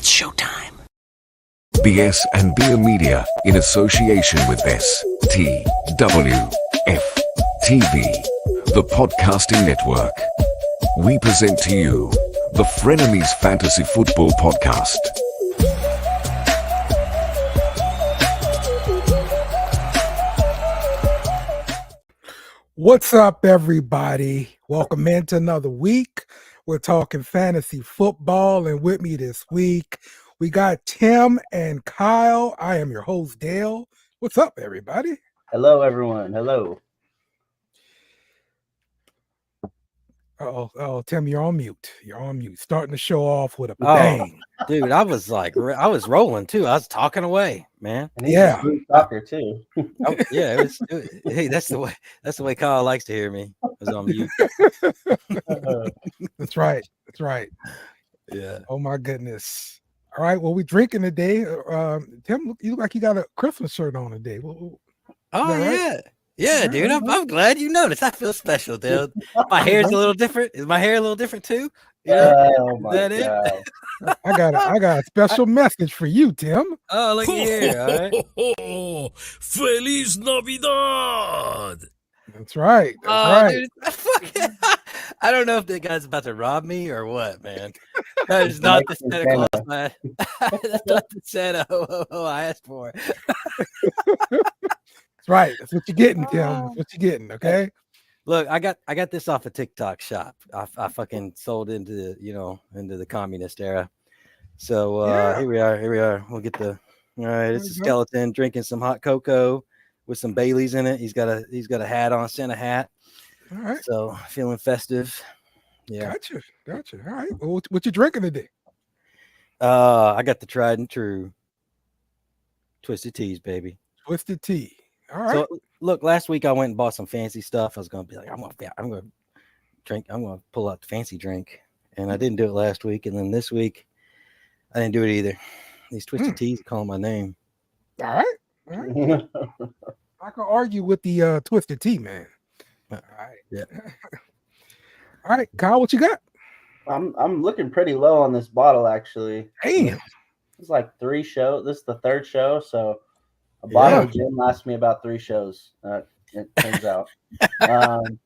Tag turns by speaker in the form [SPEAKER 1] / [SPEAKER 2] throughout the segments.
[SPEAKER 1] It's showtime.
[SPEAKER 2] BS and Beer Media in association with STWF TV, the podcasting network. We present to you the Frenemies Fantasy Football Podcast.
[SPEAKER 3] What's up, everybody? Welcome into another week. We're talking fantasy football, and with me this week, we got Tim and Kyle. I am your host, Dale. What's up, everybody?
[SPEAKER 4] Hello, everyone. Hello.
[SPEAKER 3] Oh, Tim, you're on mute. Starting the show off with a bang.
[SPEAKER 1] Dude, I was rolling too. I was talking away, man.
[SPEAKER 4] And he's a smooth talker too.
[SPEAKER 1] Yeah, hey, that's the way Kyle likes to hear me. I was on mute.
[SPEAKER 3] That's right.
[SPEAKER 1] Yeah.
[SPEAKER 3] Oh my goodness. All right. Well, we drinking today. Tim, you look like you got a Christmas shirt on today.
[SPEAKER 1] Right? Yeah, dude. I'm glad you noticed. I feel special, dude. My hair's a little different. Is my hair a little different too?
[SPEAKER 4] Oh my
[SPEAKER 1] God.
[SPEAKER 4] God.
[SPEAKER 3] I got a special message for you, Tim.
[SPEAKER 1] Oh, look here. All right.
[SPEAKER 5] Feliz Navidad!
[SPEAKER 3] That's right.
[SPEAKER 1] Dude, I don't know if that guy's about to rob me or what, man. That is not the Santa Claus, man. That's not the Santa I asked for.
[SPEAKER 3] That's right. That's what you're getting, Tim. That's what you're getting. Okay.
[SPEAKER 1] Look, I got this off a TikTok shop. I fucking sold into the communist era. So here we are. We'll get the all right. It's a skeleton drinking some hot cocoa with some Baileys in it. He's got a hat on, Santa hat.
[SPEAKER 3] All right.
[SPEAKER 1] So feeling festive. Yeah.
[SPEAKER 3] Gotcha. All right. Well, what you drinking today?
[SPEAKER 1] I got the tried and true Twisted Teas, baby.
[SPEAKER 3] Twisted tea. All right.
[SPEAKER 1] So look, last week I went and bought some fancy stuff. I was gonna be like, I'm gonna pull out the fancy drink, and I didn't do it last week, and then this week I didn't do it either. These Twisted Teas calling my name.
[SPEAKER 3] All right. I can argue with the Twisted Tea, man. All right.
[SPEAKER 1] Yeah.
[SPEAKER 3] All right, Kyle, what you got?
[SPEAKER 4] I'm looking pretty low on this bottle actually.
[SPEAKER 3] Damn.
[SPEAKER 4] It's like 3 shows. This is the 3rd show, so a bottle of gin lasts me about 3 shows. It turns out. And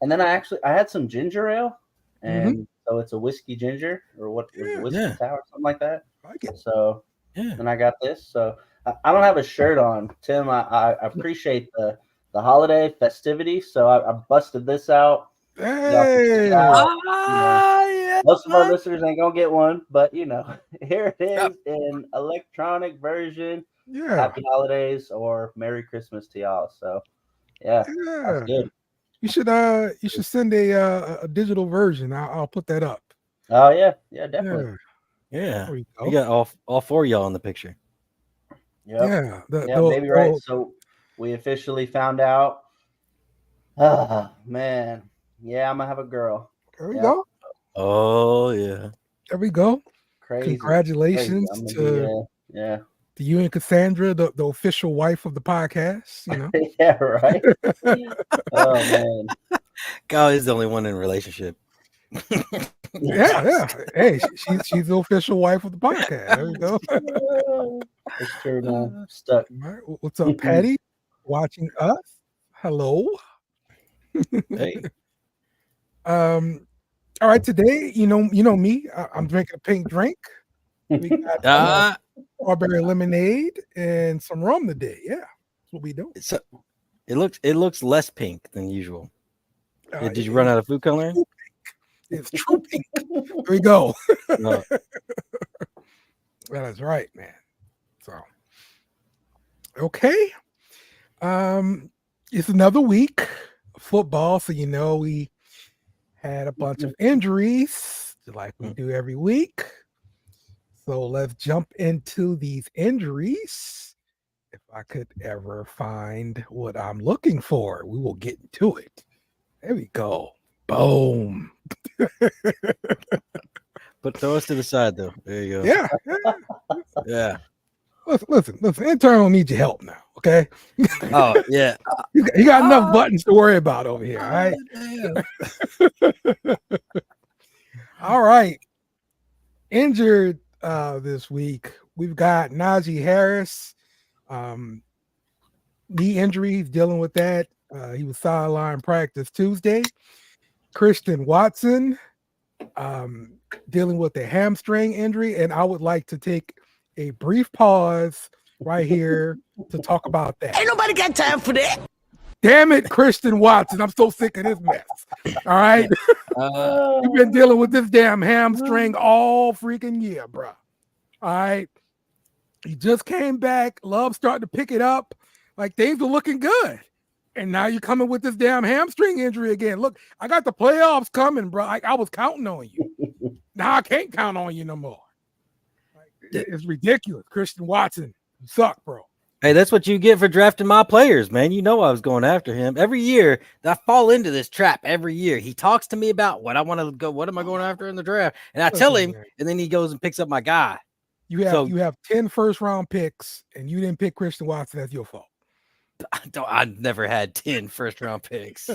[SPEAKER 4] then I had some ginger ale, and so it's a whiskey ginger or whiskey sour, something like that.
[SPEAKER 3] I like it.
[SPEAKER 4] So and I got this. So I don't have a shirt on, Tim. I appreciate the holiday festivity, so I busted this out.
[SPEAKER 3] Hey.
[SPEAKER 4] Most of our listeners ain't gonna get one, but here it is in electronic version.
[SPEAKER 3] Yeah.
[SPEAKER 4] Happy holidays or Merry Christmas to y'all. So that's good.
[SPEAKER 3] You should send a digital version. I'll put that up.
[SPEAKER 4] Oh yeah, definitely.
[SPEAKER 1] Yeah. You got all 4 of y'all in the picture.
[SPEAKER 4] Yep. Yeah, maybe right. So we officially found out. Man. Yeah, I'm gonna have a girl.
[SPEAKER 3] There we go.
[SPEAKER 1] Oh yeah.
[SPEAKER 3] There we go.
[SPEAKER 4] Crazy.
[SPEAKER 3] Congratulations to you and Cassandra, the official wife of the podcast.
[SPEAKER 4] Yeah, right. Oh man.
[SPEAKER 1] Kyle is the only one in a relationship.
[SPEAKER 3] Yeah. Hey, she's the official wife of the podcast. There we go.
[SPEAKER 4] It's true, man. Stuck.
[SPEAKER 3] All right. What's up, Patty? Watching us? Hello.
[SPEAKER 1] Hey.
[SPEAKER 3] All right. Today, you know me. I'm drinking a pink drink. We got strawberry lemonade and some rum today. Yeah, that's what we do.
[SPEAKER 1] So it looks less pink than usual. Did you run out of food coloring?
[SPEAKER 3] It's true pink. There we go. No. That is right, man. So okay. It's another week of football, so we had a bunch of injuries, like we do every week. So let's jump into these injuries. If I could ever find what I'm looking for, we will get into it. There we go. Boom.
[SPEAKER 1] But throw us to the side, though. There you go.
[SPEAKER 3] Yeah. Listen. Intern don't need your help now, okay?
[SPEAKER 1] Oh, yeah.
[SPEAKER 3] You got enough buttons to worry about over here, all right? All right. Injured this week. We've got Najee Harris, knee injury. He's dealing with that. He was sideline practice Tuesday. Christian Watson, dealing with a hamstring injury. And I would like to take a brief pause right here to talk about that.
[SPEAKER 5] Ain't nobody got time for that.
[SPEAKER 3] Damn it, Christian Watson. I'm so sick of this mess. All right. You've been dealing with this damn hamstring all freaking year, bro. All right. He just came back. Love starting to pick it up. Like things were looking good. And now you're coming with this damn hamstring injury again. Look, I got the playoffs coming, bro. I was counting on you. Now I can't count on you no more. It's ridiculous. Christian Watson, you suck, bro.
[SPEAKER 1] Hey, that's what you get for drafting my players, man. You know I was going after him. Every year, I fall into this trap every year. He talks to me about what I want to go, what am I going after in the draft? And I tell him, and then he goes and picks up my guy.
[SPEAKER 3] You have 10 first-round picks, and you didn't pick Christian Watson. That's your fault.
[SPEAKER 1] I've never had 10 first-round picks.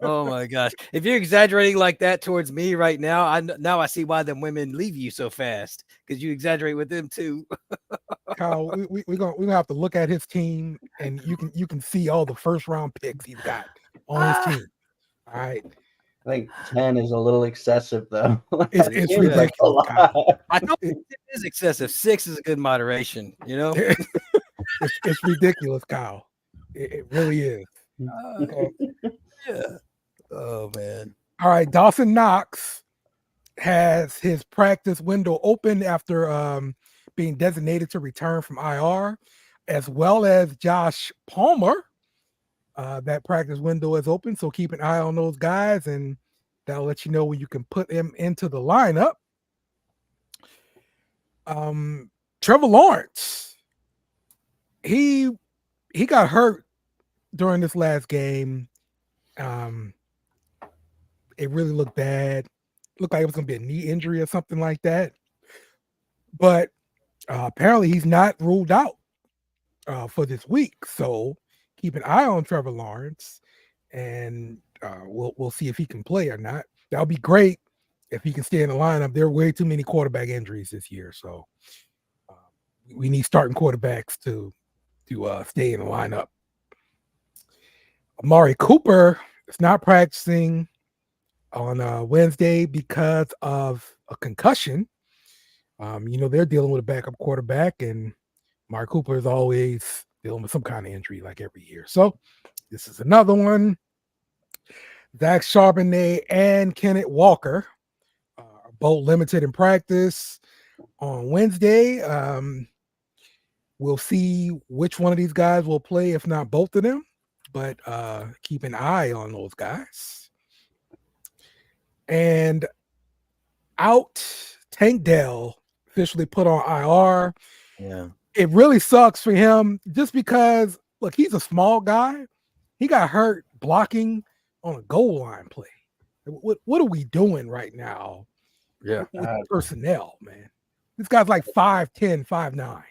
[SPEAKER 1] Oh, my gosh. If you're exaggerating like that towards me right now, I see why them women leave you so fast, because you exaggerate with them too.
[SPEAKER 3] Kyle, we're gonna have to look at his team, and you can see all the first-round picks he's got on his team. All right.
[SPEAKER 4] I think 10 is a little excessive, though.
[SPEAKER 3] It's ridiculous.
[SPEAKER 1] I know it is excessive. 6 is a good moderation, you know?
[SPEAKER 3] It's ridiculous, Kyle. It really is.
[SPEAKER 1] Yeah. Oh, man.
[SPEAKER 3] All right. Dawson Knox has his practice window open after being designated to return from IR, as well as Josh Palmer. That practice window is open, so keep an eye on those guys, and that'll let you know when you can put them into the lineup. Trevor Lawrence, he got hurt during this last game. It really looked bad. Looked like it was going to be a knee injury or something like that. But apparently he's not ruled out for this week. So keep an eye on Trevor Lawrence, and we'll see if he can play or not. That'll be great if he can stay in the lineup. There are way too many quarterback injuries this year, so we need starting quarterbacks to stay in the lineup. Amari Cooper is not practicing on Wednesday because of a concussion. They're dealing with a backup quarterback, and Amari Cooper is always dealing with some kind of injury like every year. So this is another one. Zach Charbonnet and Kenneth Walker are both limited in practice on Wednesday. We'll see which one of these guys will play, if not both of them, but keep an eye on those guys. And out, Tank Dell officially put on IR.
[SPEAKER 1] Yeah.
[SPEAKER 3] It really sucks for him just because, look, he's a small guy. He got hurt blocking on a goal line play. What are we doing right now?
[SPEAKER 1] Yeah.
[SPEAKER 3] With personnel, man. This guy's like 5'10", 5'9".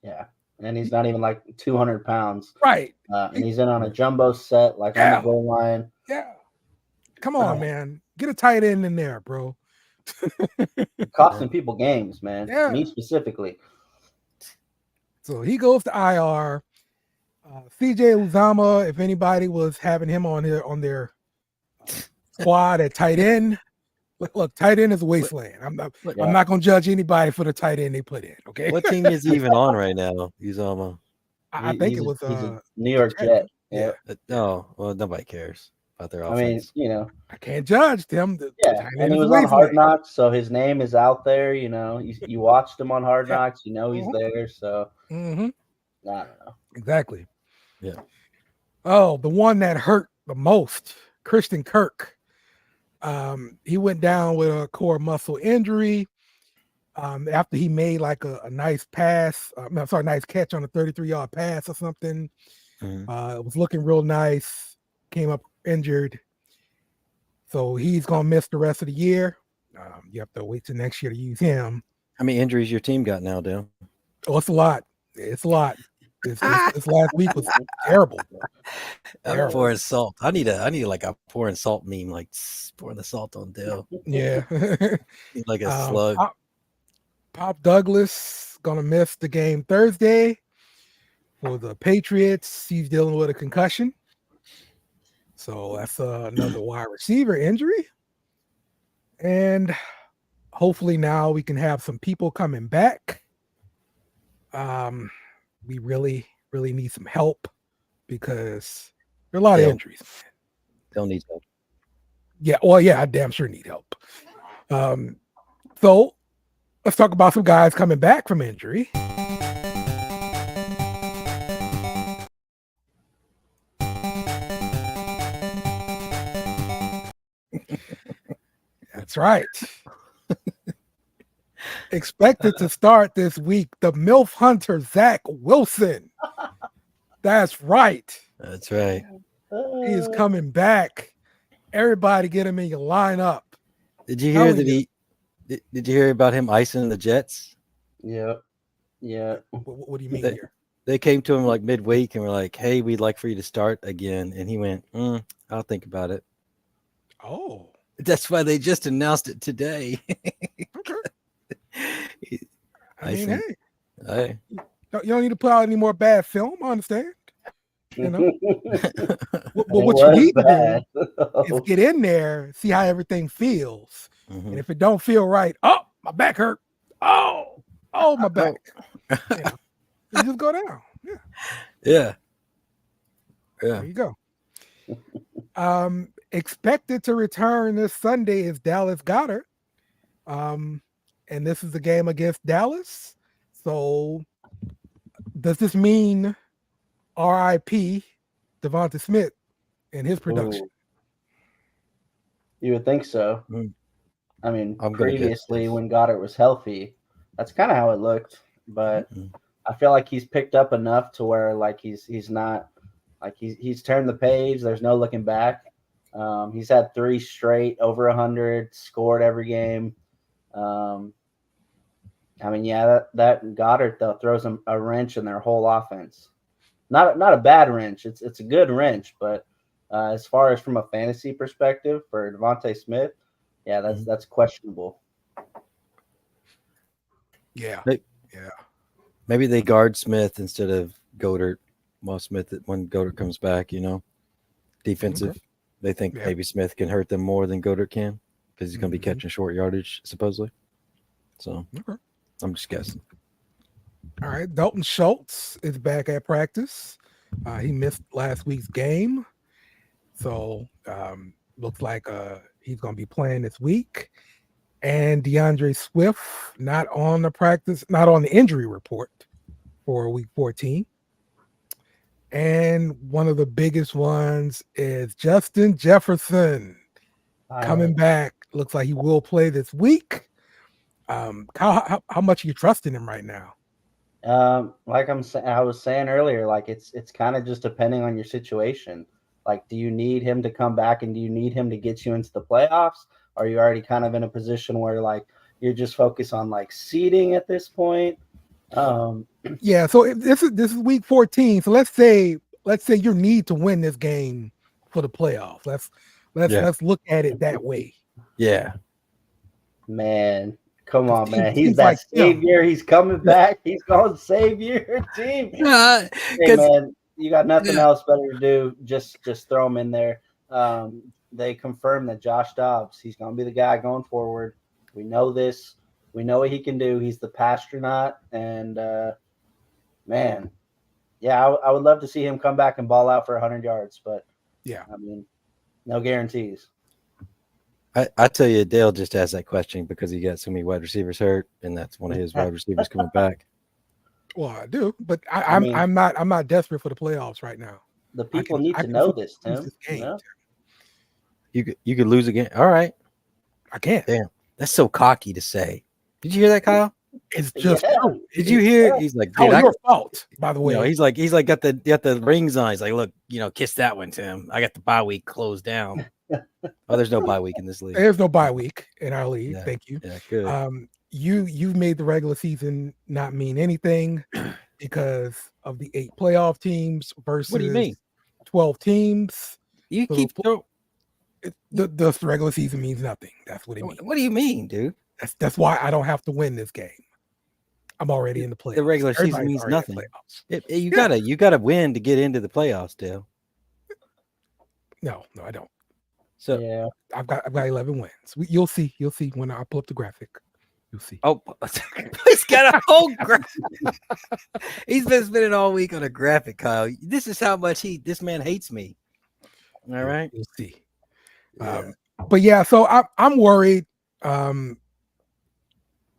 [SPEAKER 4] Yeah. And he's not even like 200 pounds.
[SPEAKER 3] Right.
[SPEAKER 4] And he's in on a jumbo set, on the goal line.
[SPEAKER 3] Yeah. Come on, man. Get a tight end in there, bro.
[SPEAKER 4] Costing people games, man.
[SPEAKER 3] Yeah.
[SPEAKER 4] Me specifically.
[SPEAKER 3] So he goes to IR. CJ Uzama, if anybody was having him on their squad at tight end, look, tight end is a wasteland. I'm not going to judge anybody for the tight end they put in. Okay.
[SPEAKER 1] What team is he even on right now, Uzama?
[SPEAKER 3] I think it was
[SPEAKER 4] a New York Jet. Yeah.
[SPEAKER 1] Oh, well, nobody cares about their offense.
[SPEAKER 4] I mean,
[SPEAKER 3] I can't judge them.
[SPEAKER 4] And he was on Hard Knocks, so his name is out there. You watched him on Hard Knocks. He's there. So I don't know.
[SPEAKER 3] Exactly.
[SPEAKER 1] Yeah.
[SPEAKER 3] Oh, the one that hurt the most, Christian Kirk. He went down with a core muscle injury after he made like a nice pass. Nice catch on a 33-yard pass or something.
[SPEAKER 1] Mm-hmm.
[SPEAKER 3] It was looking real nice. Came up injured. So he's going to miss the rest of the year. You have to wait till next year to use him.
[SPEAKER 1] How many injuries your team got now, Dale?
[SPEAKER 3] Oh, it's a lot. It's a lot. This last week was terrible.
[SPEAKER 1] I'm pouring salt. I need like a pouring salt meme, like pouring the salt on Dale.
[SPEAKER 3] Yeah.
[SPEAKER 1] Like a slug.
[SPEAKER 3] Pop Douglas gonna miss the game Thursday for the Patriots. He's dealing with a concussion. So that's another wide receiver injury. And hopefully now we can have some people coming back. We really need some help because there are a lot of injuries.
[SPEAKER 1] They'll need help.
[SPEAKER 3] Yeah, well, yeah, I damn sure need help. So let's talk about some guys coming back from injury. That's right. Expected to start this week, the MILF hunter, Zach Wilson. That's right.
[SPEAKER 1] That's right.
[SPEAKER 3] He is coming back. Everybody get him in your lineup.
[SPEAKER 1] Did you hear that did you hear about him icing the Jets?
[SPEAKER 4] Yeah.
[SPEAKER 3] What do you mean here?
[SPEAKER 1] They came to him like midweek and were like, "Hey, we'd like for you to start again." And he went, "I'll think about it."
[SPEAKER 3] Oh.
[SPEAKER 1] That's why they just announced it today.
[SPEAKER 3] Okay.
[SPEAKER 1] I mean, hey.
[SPEAKER 3] You don't need to put out any more bad film. I understand. You know, what you need to do is get in there, see how everything feels, and if it don't feel right, oh, my back hurt. Oh, my back. You know, you just go down.
[SPEAKER 1] Yeah.
[SPEAKER 3] There you go. Expected to return this Sunday is Dallas Goedert. And this is the game against Dallas. So does this mean RIP Devonta Smith and his production?
[SPEAKER 4] Ooh. You would think so. I mean, previously when Goddard was healthy, that's kind of how it looked. But I feel like he's picked up enough to where like he's not like he's turned the page. There's no looking back. He's had 3 straight over 100, scored every game. I mean, yeah, that Goddard though throws them a wrench in their whole offense. Not a bad wrench. It's a good wrench, but as far as from a fantasy perspective for Devonta Smith, yeah, that's questionable.
[SPEAKER 3] Yeah.
[SPEAKER 1] Maybe they guard Smith instead of Goddard while when Goddard comes back, you know. Defensive. Okay. They think maybe Smith can hurt them more than Goddard can because he's going to be catching short yardage, supposedly. So I'm just guessing.
[SPEAKER 3] All right. Dalton Schultz is back at practice. He missed last week's game. So looks like he's going to be playing this week. And DeAndre Swift not on the injury report for week 14. And one of the biggest ones is Justin Jefferson coming back. Looks like he will play this week. How much are you trusting him right now?
[SPEAKER 4] Like I was saying earlier, like it's kind of just depending on your situation. Like, do you need him to come back and do you need him to get you into the playoffs? Or are you already kind of in a position where like you're just focused on like seeding at this point?
[SPEAKER 3] Yeah. So this is week 14. So let's say you need to win this game for the playoffs. Let's look at it that way.
[SPEAKER 1] Yeah.
[SPEAKER 4] Man. Come on, man. He's that like, savior. He's coming back. He's going to save your team. Hey, man, you got nothing else better to do. Just throw him in there. They confirmed that Josh Dobbs, he's going to be the guy going forward. We know this. We know what he can do. He's the pastronaut. And, man, yeah, I would love to see him come back and ball out for 100 yards. But,
[SPEAKER 3] yeah,
[SPEAKER 4] I mean, no guarantees.
[SPEAKER 1] I tell you, Dale just asked that question because he got so many wide receivers hurt, and that's one of his wide receivers coming back.
[SPEAKER 3] Well, I do, but I'm not desperate for the playoffs right now.
[SPEAKER 4] The people need to know this, Tim. This game.
[SPEAKER 1] Yeah. You could lose again. All right,
[SPEAKER 3] I can't.
[SPEAKER 1] Damn, that's so cocky to say. Did you hear that, Kyle?
[SPEAKER 3] It's just true.
[SPEAKER 1] Did you hear? He's like,
[SPEAKER 3] your fault. By the way,
[SPEAKER 1] he's like got the rings on. He's like, look, kiss that one, Tim. I got the bye week closed down. Oh, there's no bye week in this league.
[SPEAKER 3] There's no bye week in our league. Yeah, thank you.
[SPEAKER 1] Yeah, good.
[SPEAKER 3] You've made the regular season not mean anything because of the 8 playoff teams versus
[SPEAKER 1] what do you mean?
[SPEAKER 3] 12 teams.
[SPEAKER 1] You keep
[SPEAKER 3] the regular season means nothing. That's what it means.
[SPEAKER 1] What do you mean, dude?
[SPEAKER 3] That's why I don't have to win this game. I'm already in the playoffs.
[SPEAKER 1] The regular season
[SPEAKER 3] Everybody's
[SPEAKER 1] means
[SPEAKER 3] already in
[SPEAKER 1] nothing.
[SPEAKER 3] playoffs.
[SPEAKER 1] You gotta win to get into the playoffs, Dale.
[SPEAKER 3] No, I don't.
[SPEAKER 1] So
[SPEAKER 4] Yeah.
[SPEAKER 3] I've got 11 wins. You'll see when I pull up the graphic. You'll see.
[SPEAKER 1] oh, he's got a whole graphic. He's been spending all week on a graphic, Kyle. This is how much this man hates me. All right,
[SPEAKER 3] You'll see.
[SPEAKER 1] Yeah.
[SPEAKER 3] But yeah, so I'm worried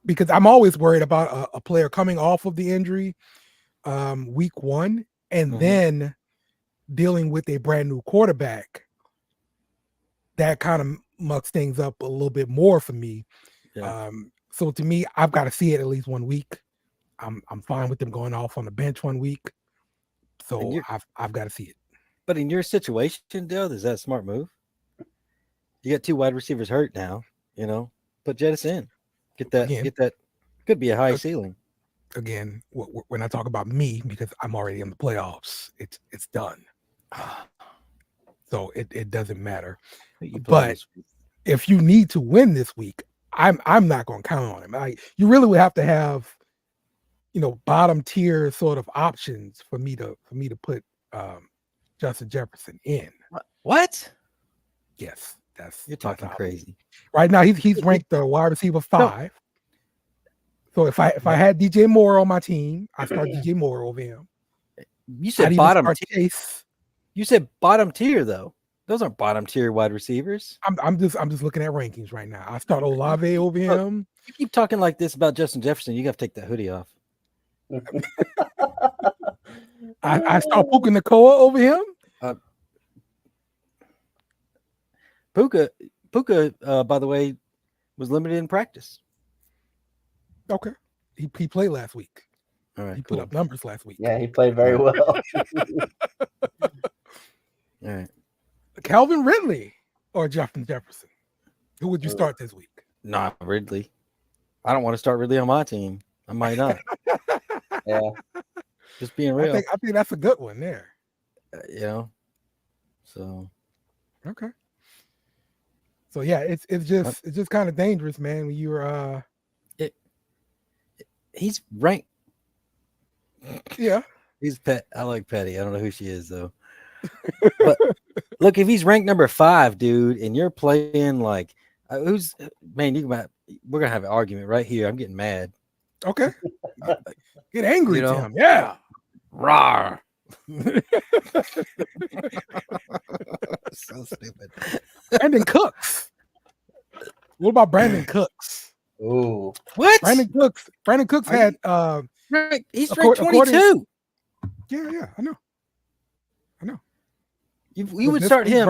[SPEAKER 3] because I'm always worried about a player coming off of the injury week 1 and then dealing with a brand new quarterback. That kind of mucks things up a little bit more for me.
[SPEAKER 1] Yeah.
[SPEAKER 3] So to me, I've got to see it at least 1 week. I'm fine with them going off on the bench 1 week. So I've got to see it.
[SPEAKER 1] But in your situation, Dale, is that a smart move? You got 2 wide receivers hurt now. You know, put Jettis in. Get that. Could be a high ceiling.
[SPEAKER 3] Again, when I talk about me, because I'm already in the playoffs, it's done. So it doesn't matter. But if you need to win this week, I'm not going to count on him. You really would have to have, bottom tier sort of options for me to put Justin Jefferson in.
[SPEAKER 1] What?
[SPEAKER 3] Yes,
[SPEAKER 1] you're talking crazy.
[SPEAKER 3] Right now, he's ranked the wide receiver 5. So if I had DJ Moore on my team, I start DJ Moore over him.
[SPEAKER 1] You said bottom tier.
[SPEAKER 3] Chase.
[SPEAKER 1] You said bottom tier though. Those aren't bottom tier wide receivers.
[SPEAKER 3] I'm just looking at rankings right now. I start Olave over him.
[SPEAKER 1] You keep talking like this about Justin Jefferson. You got to take that hoodie off.
[SPEAKER 3] I start Puka Nacua over him.
[SPEAKER 1] Puka, by the way, was limited in practice.
[SPEAKER 3] Okay, he played last week.
[SPEAKER 1] All right,
[SPEAKER 3] he put up numbers last week.
[SPEAKER 4] Yeah, he played very well.
[SPEAKER 1] All right,
[SPEAKER 3] Calvin Ridley or Justin Jefferson? Who would you start this week?
[SPEAKER 1] Nah, Ridley. I don't want to start Ridley on my team. I might not.
[SPEAKER 4] Yeah,
[SPEAKER 1] just being real.
[SPEAKER 3] I think that's a good one there.
[SPEAKER 1] So
[SPEAKER 3] okay. So yeah, it's just kind of dangerous, man. When you're
[SPEAKER 1] he's ranked.
[SPEAKER 3] Yeah,
[SPEAKER 1] he's Pet. I like Petty. I don't know who she is though. But look, if he's ranked number 5, dude, and you're playing like we're gonna have an argument right here. I'm getting mad.
[SPEAKER 3] Okay, get angry, Tim. Yeah,
[SPEAKER 1] rawr. So stupid.
[SPEAKER 3] Brandon Cooks. What about Brandon Cooks?
[SPEAKER 4] Ooh,
[SPEAKER 1] what?
[SPEAKER 3] Brandon Cooks had
[SPEAKER 1] he's ranked 22.
[SPEAKER 3] Yeah, I know.
[SPEAKER 1] You would start him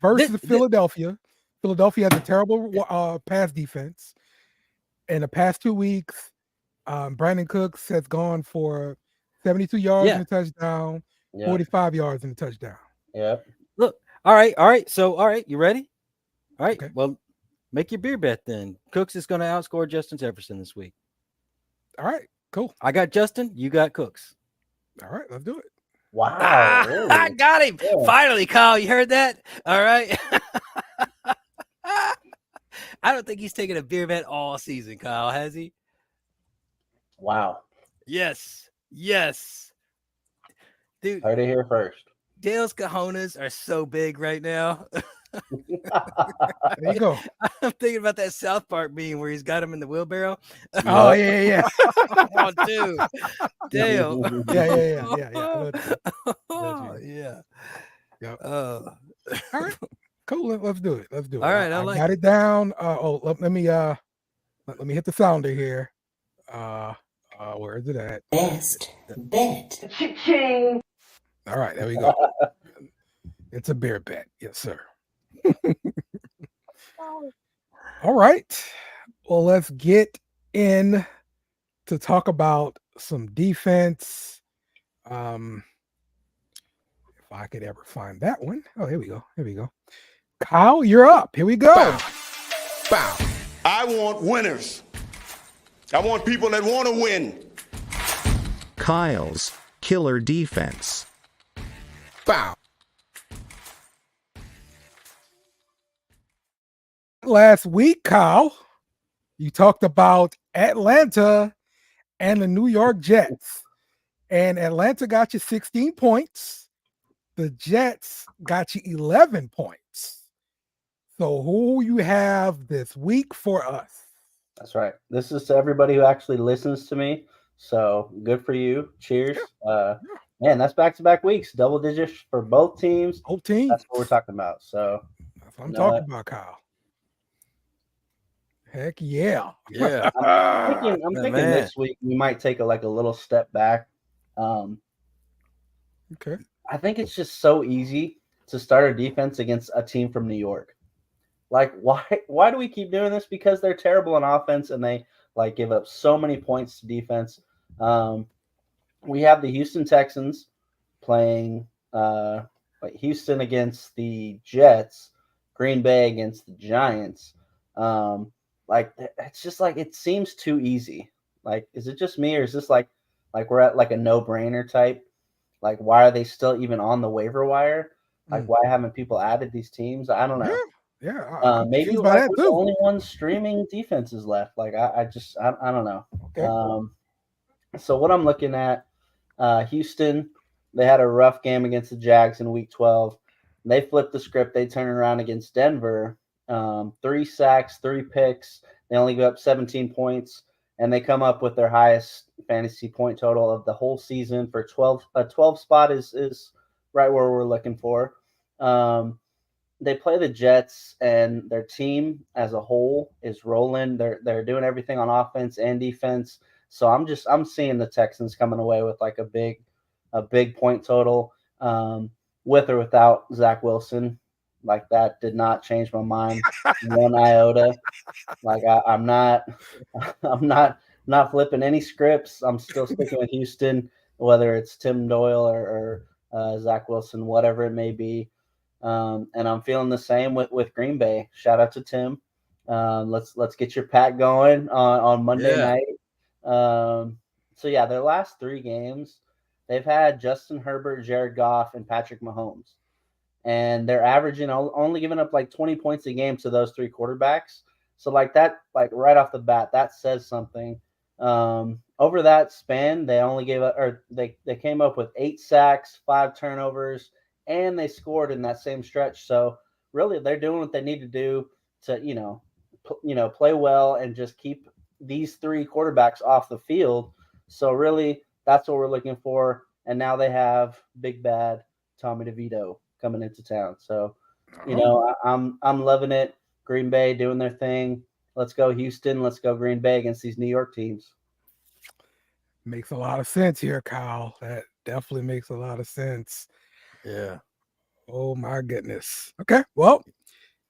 [SPEAKER 3] versus Philadelphia. Philadelphia has a terrible pass defense. In the past 2 weeks, Brandon Cooks has gone for 72 yards in a touchdown, 45 yards in a touchdown.
[SPEAKER 4] Yeah.
[SPEAKER 1] Look, all right. So, all right, you ready? All right.
[SPEAKER 3] Okay.
[SPEAKER 1] Well, make your beer bet then. Cooks is going to outscore Justin Jefferson this week.
[SPEAKER 3] All right, cool.
[SPEAKER 1] I got Justin. You got Cooks.
[SPEAKER 3] All right, let's do it.
[SPEAKER 4] Wow.
[SPEAKER 1] I got him. Yeah. Finally, Kyle. You heard that? All right. I don't think he's taken a beer bet all season, Kyle. Has he?
[SPEAKER 4] Wow.
[SPEAKER 1] Yes. Dude.
[SPEAKER 4] Heard it here first.
[SPEAKER 1] Dale's cojones are so big right now.
[SPEAKER 3] There you go.
[SPEAKER 1] I'm thinking about that South Park meme where he's got him in the wheelbarrow.
[SPEAKER 3] Oh, yeah.
[SPEAKER 1] Oh, dude. Dale.
[SPEAKER 3] Yeah.
[SPEAKER 1] Yeah.
[SPEAKER 3] Yep.
[SPEAKER 1] All
[SPEAKER 3] right. Cool. Let's do it. All
[SPEAKER 1] right.
[SPEAKER 3] I got it down. Let me hit the sounder here. Where is it at?
[SPEAKER 6] Best bet.
[SPEAKER 3] All right, there we go. It's a beer bet. Yes, sir. All right. Well, let's get in to talk about some defense. If I could ever find that one. Oh, here we go. Kyle, you're up. Here we go.
[SPEAKER 7] Bow. I want winners. I want people that want to win.
[SPEAKER 8] Kyle's killer defense.
[SPEAKER 7] Bow.
[SPEAKER 3] Last week, Kyle, you talked about Atlanta and the New York Jets. And Atlanta got you 16 points. The Jets got you 11 points. So who you have this week for us?
[SPEAKER 4] That's right. This is to everybody who actually listens to me. So good for you. Cheers. Man, that's back-to-back weeks. Double digits for both teams.
[SPEAKER 3] Whole team.
[SPEAKER 4] That's what we're talking about. So
[SPEAKER 3] that's what I'm talking about, Kyle. Heck yeah.
[SPEAKER 1] Yeah.
[SPEAKER 4] I'm thinking this week we might take a little step back.
[SPEAKER 3] Okay.
[SPEAKER 4] I think it's just so easy to start a defense against a team from New York. Like, why do we keep doing this? Because they're terrible on offense and they give up so many points to defense. We have the Houston Texans playing Houston against the Jets, Green Bay against the Giants. It's just it seems too easy. Like, is it just me, or is this like we're at a no-brainer type? Like, why are they still even on the waiver wire? Like, why haven't people added these teams? I don't know.
[SPEAKER 3] Yeah.
[SPEAKER 4] Maybe we're the only ones streaming defenses left. Like, I don't know.
[SPEAKER 3] Okay.
[SPEAKER 4] So what I'm looking at, Houston, they had a rough game against the Jags in Week 12. They flipped the script. They turned around against Denver. 3 sacks, 3 picks. They only give up 17 points, and they come up with their highest fantasy point total of the whole season for 12. A 12 spot is right where we're looking for. They play the Jets, and their team as a whole is rolling. They're doing everything on offense and defense. So I'm seeing the Texans coming away with a big point total, with or without Zach Wilson. Like, that did not change my mind one iota. Like, I'm not flipping any scripts. I'm still sticking with Houston, whether it's Tim Doyle or Zach Wilson, whatever it may be. And I'm feeling the same with Green Bay. Shout out to Tim. Let's get your pack going on Monday night. So yeah, their last 3 games, they've had Justin Herbert, Jared Goff, and Patrick Mahomes. And they're averaging only giving up 20 points a game to those 3 quarterbacks. So that, right off the bat, that says something. Over that span, they only gave up, or they came up with 8 sacks, 5 turnovers, and they scored in that same stretch. So really, they're doing what they need to do to play well and just keep these 3 quarterbacks off the field. So really, that's what we're looking for. And now they have big bad Tommy DeVito coming into town. So, I'm loving it. Green Bay doing their thing. Let's go Houston. Let's go Green Bay against these New York teams.
[SPEAKER 3] Makes a lot of sense here, Kyle. That definitely makes a lot of sense.
[SPEAKER 1] Yeah.
[SPEAKER 3] Oh my goodness. Okay. Well,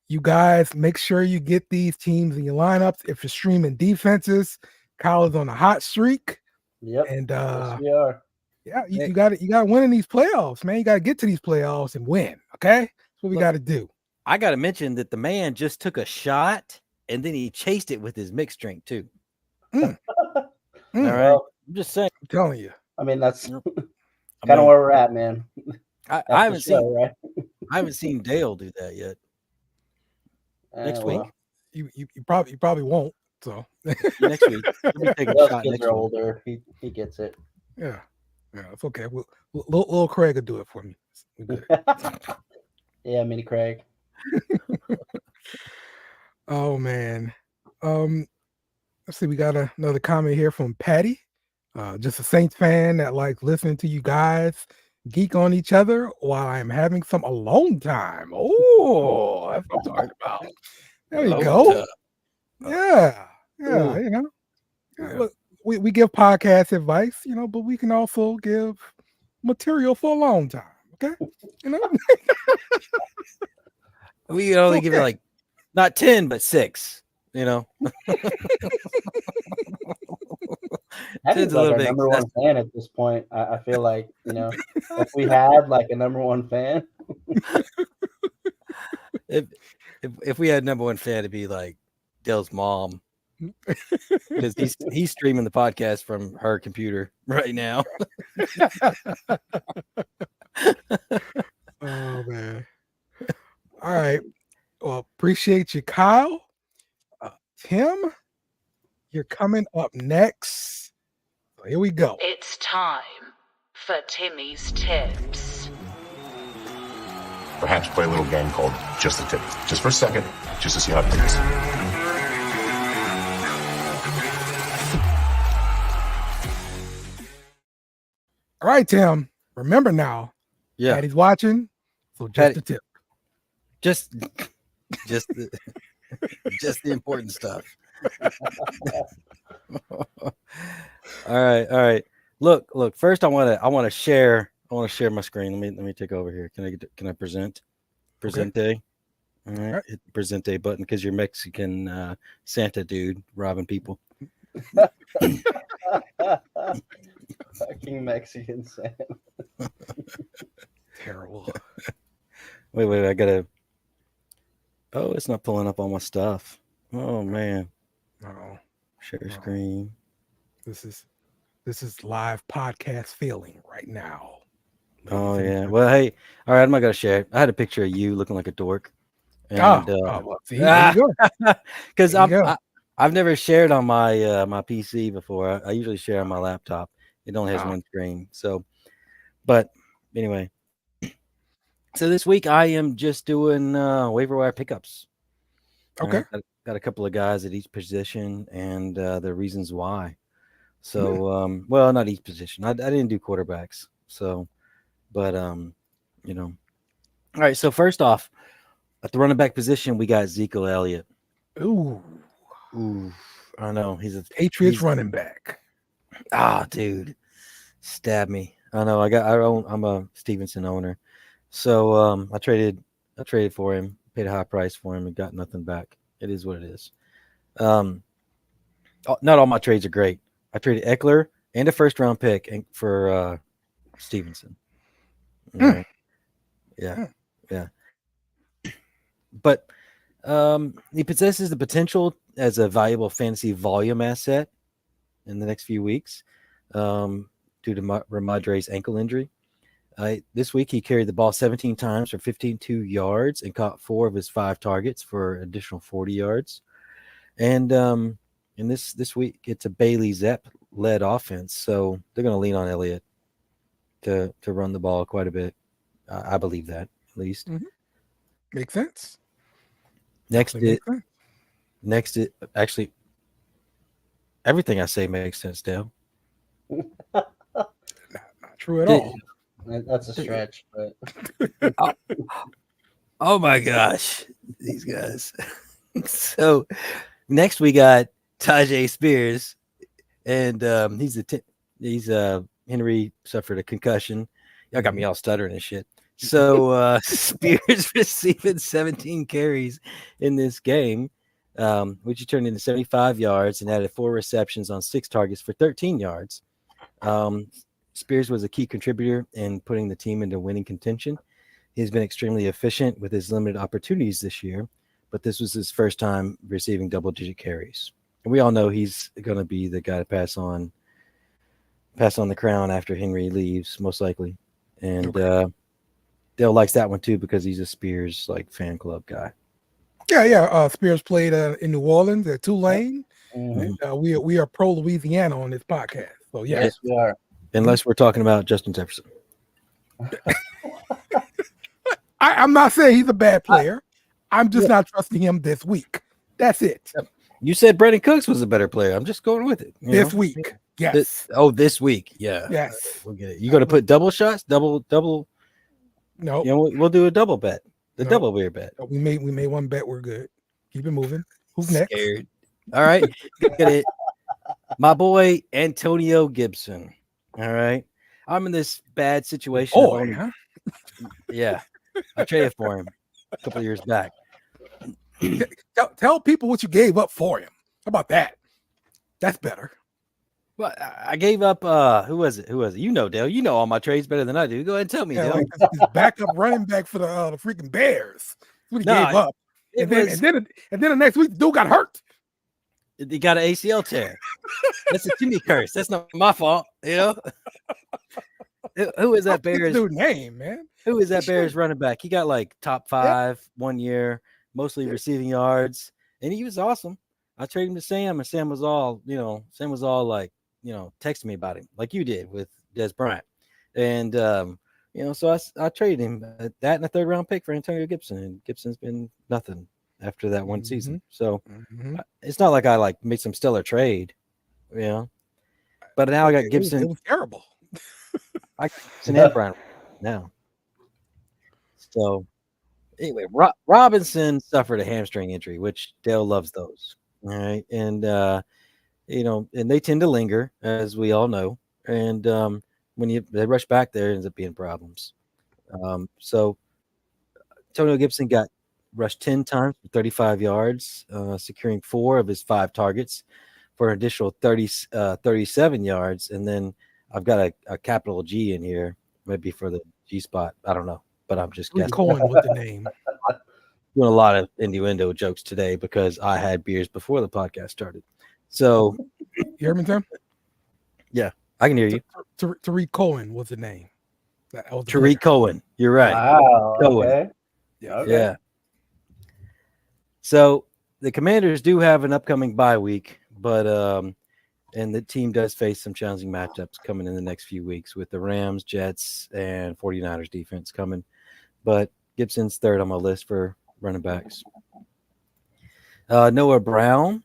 [SPEAKER 3] you guys make sure you get these teams in your lineups. If you're streaming defenses, Kyle is on a hot streak.
[SPEAKER 4] Yep.
[SPEAKER 3] And
[SPEAKER 4] yes, we are.
[SPEAKER 3] Yeah, you got to win in these playoffs, man. You got to get to these playoffs and win. Okay, that's what we got to do.
[SPEAKER 1] I got to mention that the man just took a shot and then he chased it with his mixed drink too. All right, I'm just saying.
[SPEAKER 3] I'm telling you.
[SPEAKER 4] I mean, that's kind of where we're at, man.
[SPEAKER 1] I haven't seen. Right? I haven't seen Dale do that yet. Next week,
[SPEAKER 3] you probably won't. So
[SPEAKER 1] next week,
[SPEAKER 4] those kids are older. He gets it.
[SPEAKER 3] Yeah. Yeah, it's okay. Little Craig will do it for me.
[SPEAKER 4] Yeah, Mini Craig.
[SPEAKER 3] Oh man. Let's see. We got another comment here from Patty. Just a Saints fan that likes listening to you guys geek on each other while I'm having some alone time. Oh, that's what I'm talking about. There you go. Yeah. Ooh. Look, we give podcast advice, but we can also give material for a long time. Okay.
[SPEAKER 1] We only give you not 10, but 6,
[SPEAKER 4] Eddie's a little bit number one fan at this point. I feel like, if we had a number one fan.
[SPEAKER 1] if we had number one fan, it'd be like Dale's mom. Because he's streaming the podcast from her computer right now.
[SPEAKER 3] Oh man. All right. Well, appreciate you, Kyle. Tim, you're coming up next. Here we go.
[SPEAKER 6] It's time for Timmy's Tips.
[SPEAKER 9] Perhaps play a little game called Just the Tip. Just for a second, just to see how it feels.
[SPEAKER 3] All right, Tim. Remember now.
[SPEAKER 1] Yeah.
[SPEAKER 3] Patty's watching. So just
[SPEAKER 1] Patty-
[SPEAKER 3] the tip.
[SPEAKER 1] Just the, just the important stuff. All right. Look. First, I want to share my screen. Let me take over here. Can I present? Presente. All right. Hit the presente button because you're Mexican Santa dude robbing people.
[SPEAKER 4] Fucking Mexican Santa.
[SPEAKER 3] Terrible.
[SPEAKER 1] Wait. I gotta. Oh, it's not pulling up all my stuff. Oh man.
[SPEAKER 3] Oh,
[SPEAKER 1] Share screen.
[SPEAKER 3] this is live podcast feeling right now.
[SPEAKER 1] Oh yeah. Well, hey. All right. I'm not gonna share it. I had a picture of you looking like a dork. And,
[SPEAKER 3] Well, see, there you go.
[SPEAKER 1] because
[SPEAKER 3] There you go.
[SPEAKER 1] I've never shared on my my PC before. I usually share on my laptop. It only has one screen. So, but anyway. So this week I am just doing waiver wire pickups.
[SPEAKER 3] Okay.
[SPEAKER 1] Got a couple of guys at each position and the reasons why. So well, not each position. I didn't do quarterbacks. So, but you know. All right. So first off, at the running back position, we got Ezekiel Elliott.
[SPEAKER 3] Ooh,
[SPEAKER 1] I know he's a
[SPEAKER 3] Patriots running back.
[SPEAKER 1] Dude, stab me. I know. I'm a Stevenson owner, so I traded for him, paid a high price for him, and got nothing back. It is what it is. Not all my trades are great. I traded Eckler and a first round pick for Stevenson. All right. Yeah. But he possesses the potential as a valuable fantasy volume asset in the next few weeks due to Ramadre's ankle injury. This week, he carried the ball 17 times for 52 yards and caught 4 of his 5 targets for additional 40 yards. And in this week, it's a Bailey Zapp-led offense, so they're going to lean on Elliott to run the ball quite a bit. I believe that, at least.
[SPEAKER 3] Mm-hmm. Makes sense.
[SPEAKER 1] Actually, everything I say makes sense, Dale.
[SPEAKER 3] Not true at all.
[SPEAKER 4] That's a stretch, but
[SPEAKER 1] oh my gosh, these guys. So next we got Tajay Spears, and he's Henry suffered a concussion. Y'all got me all stuttering and shit. So Spears receiving 17 carries in this game, which he turned into 75 yards and added 4 receptions on 6 targets for 13 yards. Spears was a key contributor in putting the team into winning contention. He's been extremely efficient with his limited opportunities this year, but this was his first time receiving double-digit carries. And we all know he's going to be the guy to pass on the crown after Henry leaves, most likely. And Dale likes that one too because he's a Spears fan club guy.
[SPEAKER 3] Yeah. Spears played in New Orleans at Tulane.
[SPEAKER 4] Mm-hmm.
[SPEAKER 3] And, we are pro Louisiana on this podcast. So
[SPEAKER 4] yes, we are.
[SPEAKER 1] Unless we're talking about Justin Jefferson.
[SPEAKER 3] I'm not saying he's a bad player. I'm just not trusting him this week. That's it.
[SPEAKER 1] You said Brandon Cooks was a better player. I'm just going with it.
[SPEAKER 3] This week. Yes.
[SPEAKER 1] This week. Yeah.
[SPEAKER 3] Yes.
[SPEAKER 1] We'll get it. You going to put double shots? Double.
[SPEAKER 3] No.
[SPEAKER 1] Yeah, we'll do a double bet. Double beer bet.
[SPEAKER 3] We made one bet. We're good. Keep it moving. Who's next?
[SPEAKER 1] Scared. All right. Get it. My boy Antonio Gibson. All right. I'm in this bad situation.
[SPEAKER 3] Huh?
[SPEAKER 1] Yeah. I traded for him a couple of years back.
[SPEAKER 3] Tell people what you gave up for him. How about that? That's better.
[SPEAKER 1] Well, I gave up. Who was it? You know, Dale. You know all my trades better than I do. Go ahead and tell me, Dale.
[SPEAKER 3] His backup running back for the freaking Bears. That's what he gave up. And then the next week, the dude got hurt.
[SPEAKER 1] He got an ACL tear. That's a Timmy curse. That's not my fault. You know. Who is that Bears
[SPEAKER 3] dude name, man?
[SPEAKER 1] Who is that Bears running back? He got top 5 1 year, mostly receiving yards, and he was awesome. I traded him to Sam, and Sam was all texted me about him like you did with Des Bryant, and so I traded him that and a 3rd round pick for Antonio Gibson, and Gibson's been nothing after that one season. So it's not like I like made some stellar trade, But now I got Gibson.
[SPEAKER 3] It was terrible.
[SPEAKER 1] I got Gibson and Brown now. So anyway, Robinson suffered a hamstring injury, which Dale loves those. All right, and and they tend to linger, as we all know. And when they rush back, there ends up being problems. So Antonio Gibson got rushed 10 times for 35 yards, securing 4 of his 5 targets for an additional 37 yards. And then I've got a capital G in here, maybe for the G spot. I don't know, but I'm just guessing.
[SPEAKER 3] Cohen with the name.
[SPEAKER 1] Doing a lot of innuendo jokes today because I had beers before the podcast started. So,
[SPEAKER 3] you hear me, Tim?
[SPEAKER 1] Yeah, I can hear you.
[SPEAKER 3] Tariq Cohen was the name.
[SPEAKER 1] Tariq Cohen. You're right.
[SPEAKER 4] Wow.
[SPEAKER 1] Cohen.
[SPEAKER 4] Okay.
[SPEAKER 1] Yeah. So the Commanders do have an upcoming bye week, but and the team does face some challenging matchups coming in the next few weeks with the Rams, Jets, and 49ers defense coming. But Gibson's 3rd on my list for running backs. Noah Brown,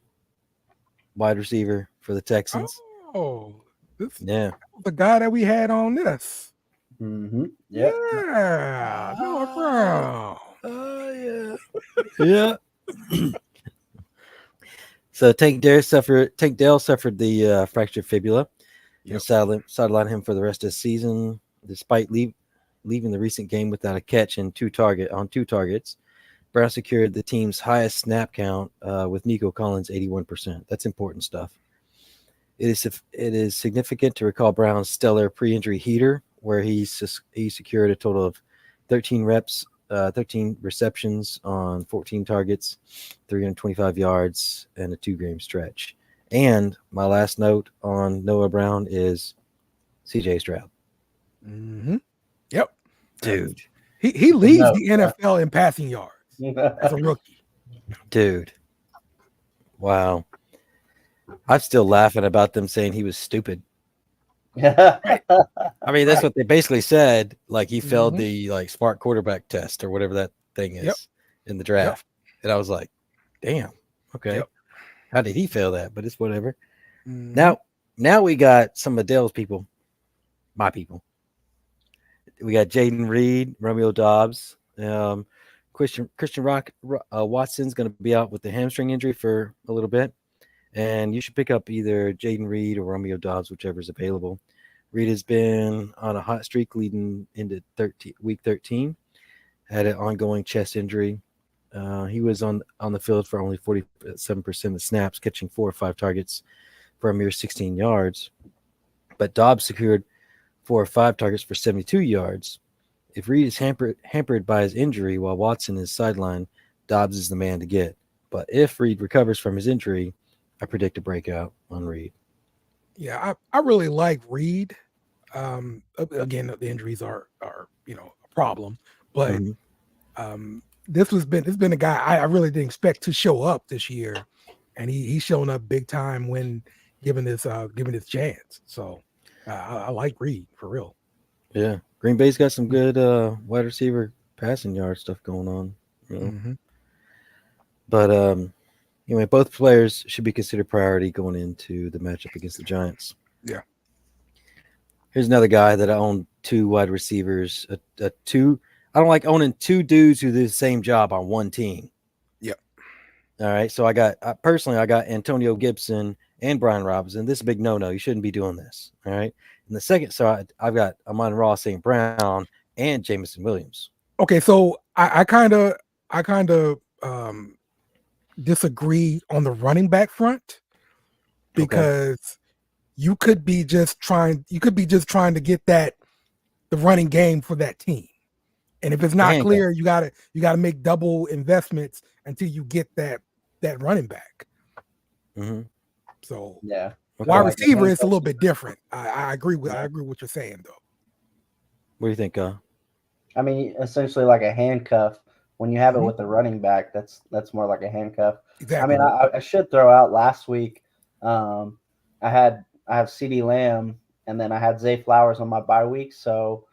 [SPEAKER 1] wide receiver for the Texans.
[SPEAKER 3] Oh,
[SPEAKER 1] the
[SPEAKER 3] guy that we had on this.
[SPEAKER 4] Mm-hmm. Yep.
[SPEAKER 3] Yeah, Noah Brown.
[SPEAKER 1] Oh yeah. So Tank Dale suffered the fractured fibula. And sidelined him for the rest of the season, despite leaving the recent game without a catch and 2 targets. Brown secured the team's highest snap count with Nico Collins 81%. That's important stuff. It is significant to recall Brown's stellar pre-injury heater, where he secured a total of 13 receptions on 14 targets, 325 yards, and a 2-game stretch. And my last note on Noah Brown is CJ Stroud.
[SPEAKER 3] Mm-hmm. Yep.
[SPEAKER 1] Dude.
[SPEAKER 3] He leads the NFL in passing yards as a rookie.
[SPEAKER 1] Dude. Wow. I'm still laughing about them saying he was stupid. I mean, that's what they basically said. Like he failed the smart quarterback test or whatever that thing is in the draft. And I was like, damn, okay. How did he fail that? But it's whatever. Now we got some of Dale's people, my people. We got Jaden Reed, Romeo Dobbs, Christian Watson's going to be out with the hamstring injury for a little bit. And you should pick up either Jaden Reed or Romeo Dobbs, whichever is available. Reed has been on a hot streak leading into week 13, had an ongoing chest injury. He was on the field for only 47% of snaps, catching 4 or 5 targets for a mere 16 yards. But Dobbs secured 4 or 5 targets for 72 yards. If Reed is hampered by his injury while Watson is sidelined, Dobbs is the man to get. But if Reed recovers from his injury, I predict a breakout on Reed.
[SPEAKER 3] Yeah, I really like Reed. Again, the injuries are a problem, but this has been a guy I really didn't expect to show up this year, and he's showing up big time when given this chance. So I like Reed for real.
[SPEAKER 1] Yeah, Green Bay's got some good wide receiver passing yard stuff going on. But anyway, both players should be considered priority going into the matchup against the Giants.
[SPEAKER 3] Yeah.
[SPEAKER 1] Here's another guy that I own 2 wide receivers. I don't like owning 2 dudes who do the same job on one team.
[SPEAKER 3] Yep.
[SPEAKER 1] All right. So I got Antonio Gibson and Brian Robinson. This is a big no-no. You shouldn't be doing this. All right. And the second, so I've got Amon Ross St. Brown and Jameson Williams.
[SPEAKER 3] Okay, so I kind of disagree on the running back front because you could be just trying to get the running game for that team. And if it's not clear, you gotta make double investments until you get that running back. So wide receiver is a little bit different. I agree with what you're saying though.
[SPEAKER 1] What do you think?
[SPEAKER 4] I mean, essentially like a handcuff. When you have it with the running back, that's more like a handcuff.
[SPEAKER 3] Exactly.
[SPEAKER 4] I mean, I should throw out last week. I had I have CeeDee Lamb, and then I had Zay Flowers on my bye week, so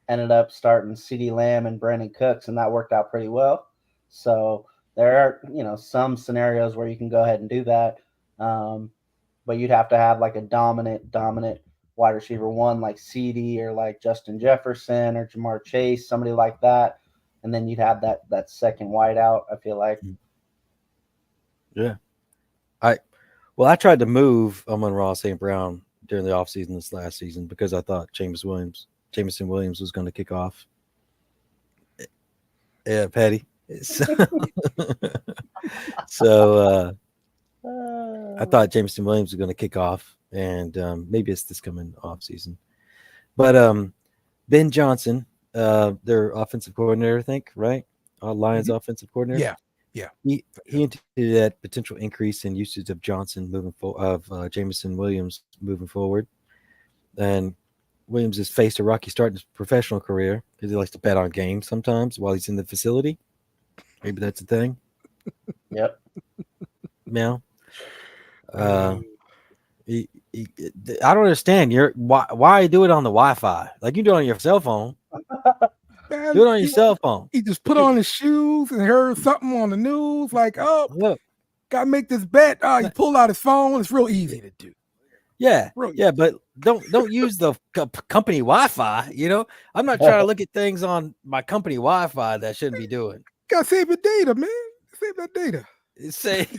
[SPEAKER 4] ended up starting CeeDee Lamb and Brandon Cooks, and that worked out pretty well. So there are some scenarios where you can go ahead and do that, but you'd have to have like a dominant wide receiver one like CeeDee or like Justin Jefferson or Jamar Chase, somebody like that, and then you'd have that second wide out. I feel like.
[SPEAKER 1] Yeah. I tried to move Amon-Ra St. Brown during the offseason this last season because I thought Jameson Williams was going to kick off. Yeah, Patty. So I thought Jameson Williams was going to kick off, and maybe it's this coming off season. But Ben Johnson, their offensive coordinator, I think, right? Lions offensive coordinator.
[SPEAKER 3] Yeah.
[SPEAKER 1] He hinted at potential increase in usage of Jameson Williams moving forward, and Williams has faced a rocky start in his professional career because he likes to bet on games sometimes while he's in the facility. Maybe that's a thing.
[SPEAKER 4] Yep.
[SPEAKER 1] Now, I don't understand. Why do it on the Wi-Fi? Like you do it on your cell phone.
[SPEAKER 3] Man,
[SPEAKER 1] do it on your cell phone.
[SPEAKER 3] He just put on his shoes and heard something on the news, like, "Oh, gotta make this bet." Oh, he pulled out his phone. It's real easy to do.
[SPEAKER 1] Yeah, but don't use the company Wi-Fi. I'm not trying to look at things on my company Wi-Fi that I shouldn't be doing.
[SPEAKER 3] Gotta save your data, man. Save that data.
[SPEAKER 1] You save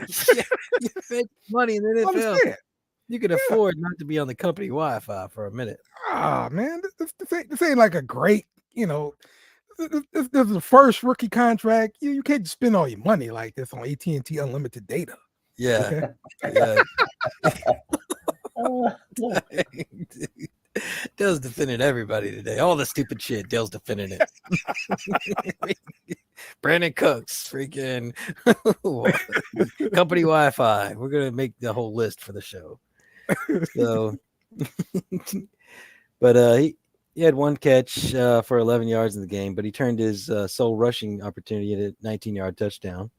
[SPEAKER 1] money in the NFL. You can afford not to be on the company Wi-Fi for a minute.
[SPEAKER 3] Man, this ain't like a great, this is the first rookie contract. You can't just spend all your money like this on AT&T unlimited data.
[SPEAKER 1] Yeah. Okay? Yeah. Dale's defending everybody today. All the stupid shit, Dale's defending it. Brandon Cooks, freaking company Wi-Fi. We're gonna make the whole list for the show. So, but he had one catch for 11 yards in the game, but he turned his sole rushing opportunity into a 19-yard touchdown.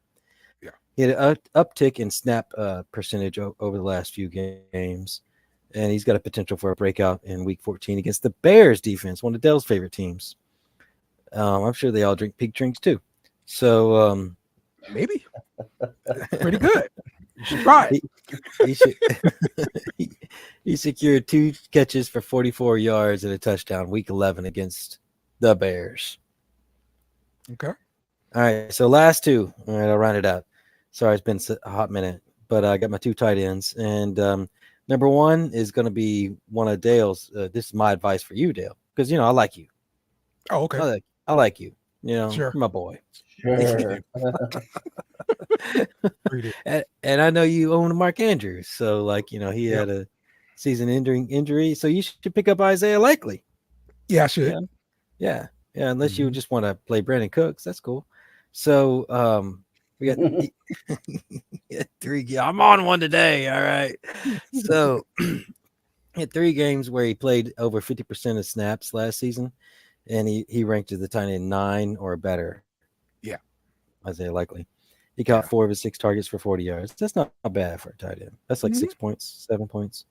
[SPEAKER 3] Yeah,
[SPEAKER 1] he had an uptick in snap percentage over the last few games. And he's got a potential for a breakout in Week 14 against the Bears defense, one of Dell's favorite teams. I'm sure they all drink pig drinks too. So
[SPEAKER 3] maybe pretty good. You should try
[SPEAKER 1] it. He secured 2 catches for 44 yards and a touchdown Week 11 against the Bears.
[SPEAKER 3] Okay.
[SPEAKER 1] All right. So last 2. All right, I'll round it out. Sorry, it's been a hot minute, but I got my 2 tight ends, and number 1 is going to be one of Dale's. This is my advice for you, Dale, because I like you.
[SPEAKER 3] Oh, okay.
[SPEAKER 1] I like you.
[SPEAKER 3] Sure.
[SPEAKER 1] My boy.
[SPEAKER 4] Sure.
[SPEAKER 1] and I know you own Mark Andrews, so he had a season-ending injury, so you should pick up Isaiah Likely.
[SPEAKER 3] Yeah, I should.
[SPEAKER 1] Yeah. Unless you just want to play Brandon Cooks, that's cool. So we got 3. I'm on one today. All right. So he had 3 games where he played over 50% of snaps last season, and he ranked as the tight end 9 or better.
[SPEAKER 3] Yeah.
[SPEAKER 1] Isaiah Likely. He caught 4 of his 6 targets for 40 yards. That's not bad for a tight end. That's like 6 points, 7 points.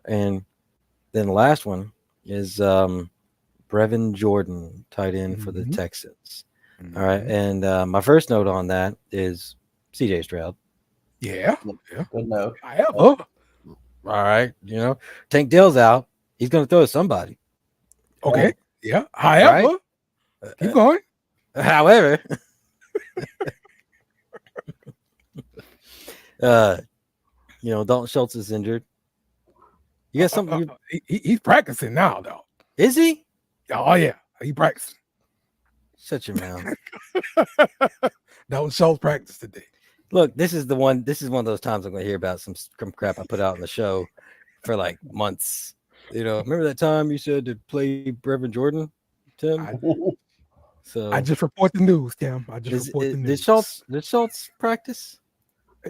[SPEAKER 1] And then the last one is Brevin Jordan, tight end for the Texans. All right. And my first note on that is CJ Stroud.
[SPEAKER 3] Yeah.
[SPEAKER 4] Good note.
[SPEAKER 1] All right. Tank Dell's out. He's going to throw to somebody.
[SPEAKER 3] Okay. Yeah. However, keep going.
[SPEAKER 1] However, Dalton Schultz is injured. You got something?
[SPEAKER 3] He's practicing now, though.
[SPEAKER 1] Is he?
[SPEAKER 3] Oh yeah, he practicing.
[SPEAKER 1] Shut your mouth.
[SPEAKER 3] That was Schultz practice today.
[SPEAKER 1] Look, this is one of those times I'm going to hear about some crap I put out in the show for like months. Remember that time you said to play Brevin Jordan, Tim?
[SPEAKER 3] I just report the news, Tim. I just report the news.
[SPEAKER 1] Did Schultz practice?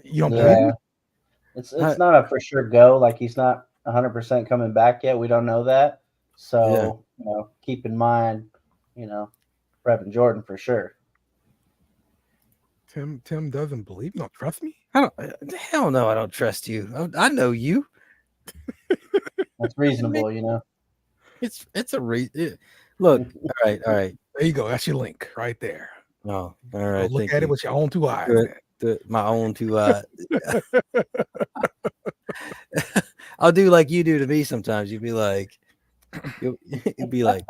[SPEAKER 3] You don't believe me?
[SPEAKER 4] It's not a for sure go. Like he's not 100% coming back yet. We don't know that. So keep in mind, Brevin Jordan for sure.
[SPEAKER 3] Tim doesn't believe. You don't trust me?
[SPEAKER 1] Hell no, I don't trust you. I know you.
[SPEAKER 4] That's reasonable, you know.
[SPEAKER 1] It's a look. All right.
[SPEAKER 3] There you go. That's your link right there.
[SPEAKER 1] Oh, all
[SPEAKER 3] Go
[SPEAKER 1] right.
[SPEAKER 3] look
[SPEAKER 1] Thank
[SPEAKER 3] at it
[SPEAKER 1] you.
[SPEAKER 3] with your own two eyes.
[SPEAKER 1] My own two eyes. I'll do like you do to me sometimes. You'd be like, you'd be like,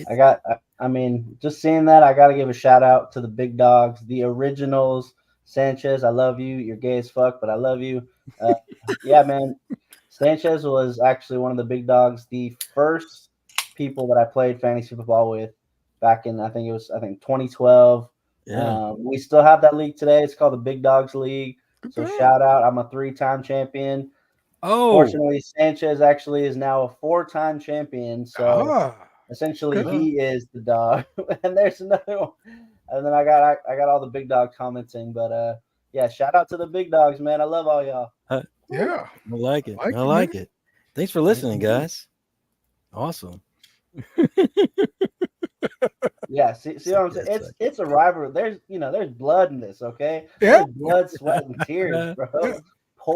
[SPEAKER 4] I mean, just seeing that, I got to give a shout out to the big dogs, the originals. Sanchez, I love you. You're gay as fuck, but I love you. Yeah, man. Sanchez was actually one of the big dogs, the first people that I played fantasy football with back in, I think 2012.
[SPEAKER 1] yeah.
[SPEAKER 4] We still have that league today. It's called the Big Dogs League. So shout out. I'm a 3-time champion.
[SPEAKER 1] Oh,
[SPEAKER 4] Fortunately, Sanchez actually is now a 4-time champion. So essentially, he is the dog. And there's another one. And then I got all the big dog commenting. But yeah, shout out to the big dogs, man. I love all y'all.
[SPEAKER 3] Yeah,
[SPEAKER 1] I like it. I
[SPEAKER 3] it,
[SPEAKER 1] like
[SPEAKER 3] man.
[SPEAKER 1] it. Thanks for listening, guys. Awesome.
[SPEAKER 4] Yeah, see what I'm saying? It's a rivalry. There's blood in this, okay?
[SPEAKER 3] Yeah.
[SPEAKER 4] There's blood, sweat, and tears, bro.
[SPEAKER 3] Yeah.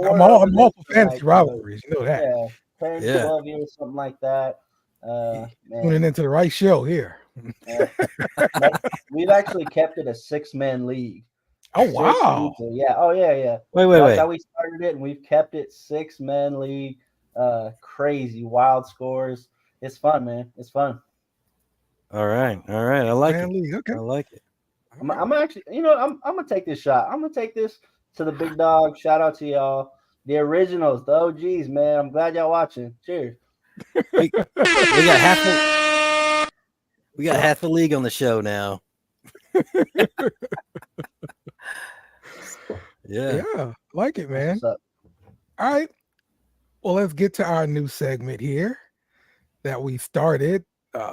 [SPEAKER 3] I'm all for fantasy rivalries. You know that.
[SPEAKER 4] Yeah, 10, 12 years, something like that. Man.
[SPEAKER 3] Tuning into the right show here.
[SPEAKER 4] We've actually kept it a 6-man league.
[SPEAKER 3] Oh, wow.
[SPEAKER 4] Yeah. Oh, yeah.
[SPEAKER 1] Wait.
[SPEAKER 4] That's how we started it, and we've kept it 6-man league. Crazy, wild scores. It's fun, man. It's fun.
[SPEAKER 1] All right. I like it.
[SPEAKER 3] League. Okay.
[SPEAKER 1] I like it.
[SPEAKER 4] I'm actually, I'm gonna take this shot. I'm gonna take this to the big dog. Shout out to y'all, the originals, the OGs, man. I'm glad y'all watching. Cheers.
[SPEAKER 1] We got half the league on the show now.
[SPEAKER 3] Yeah, like it, man. All right. Well, let's get to our new segment here that we started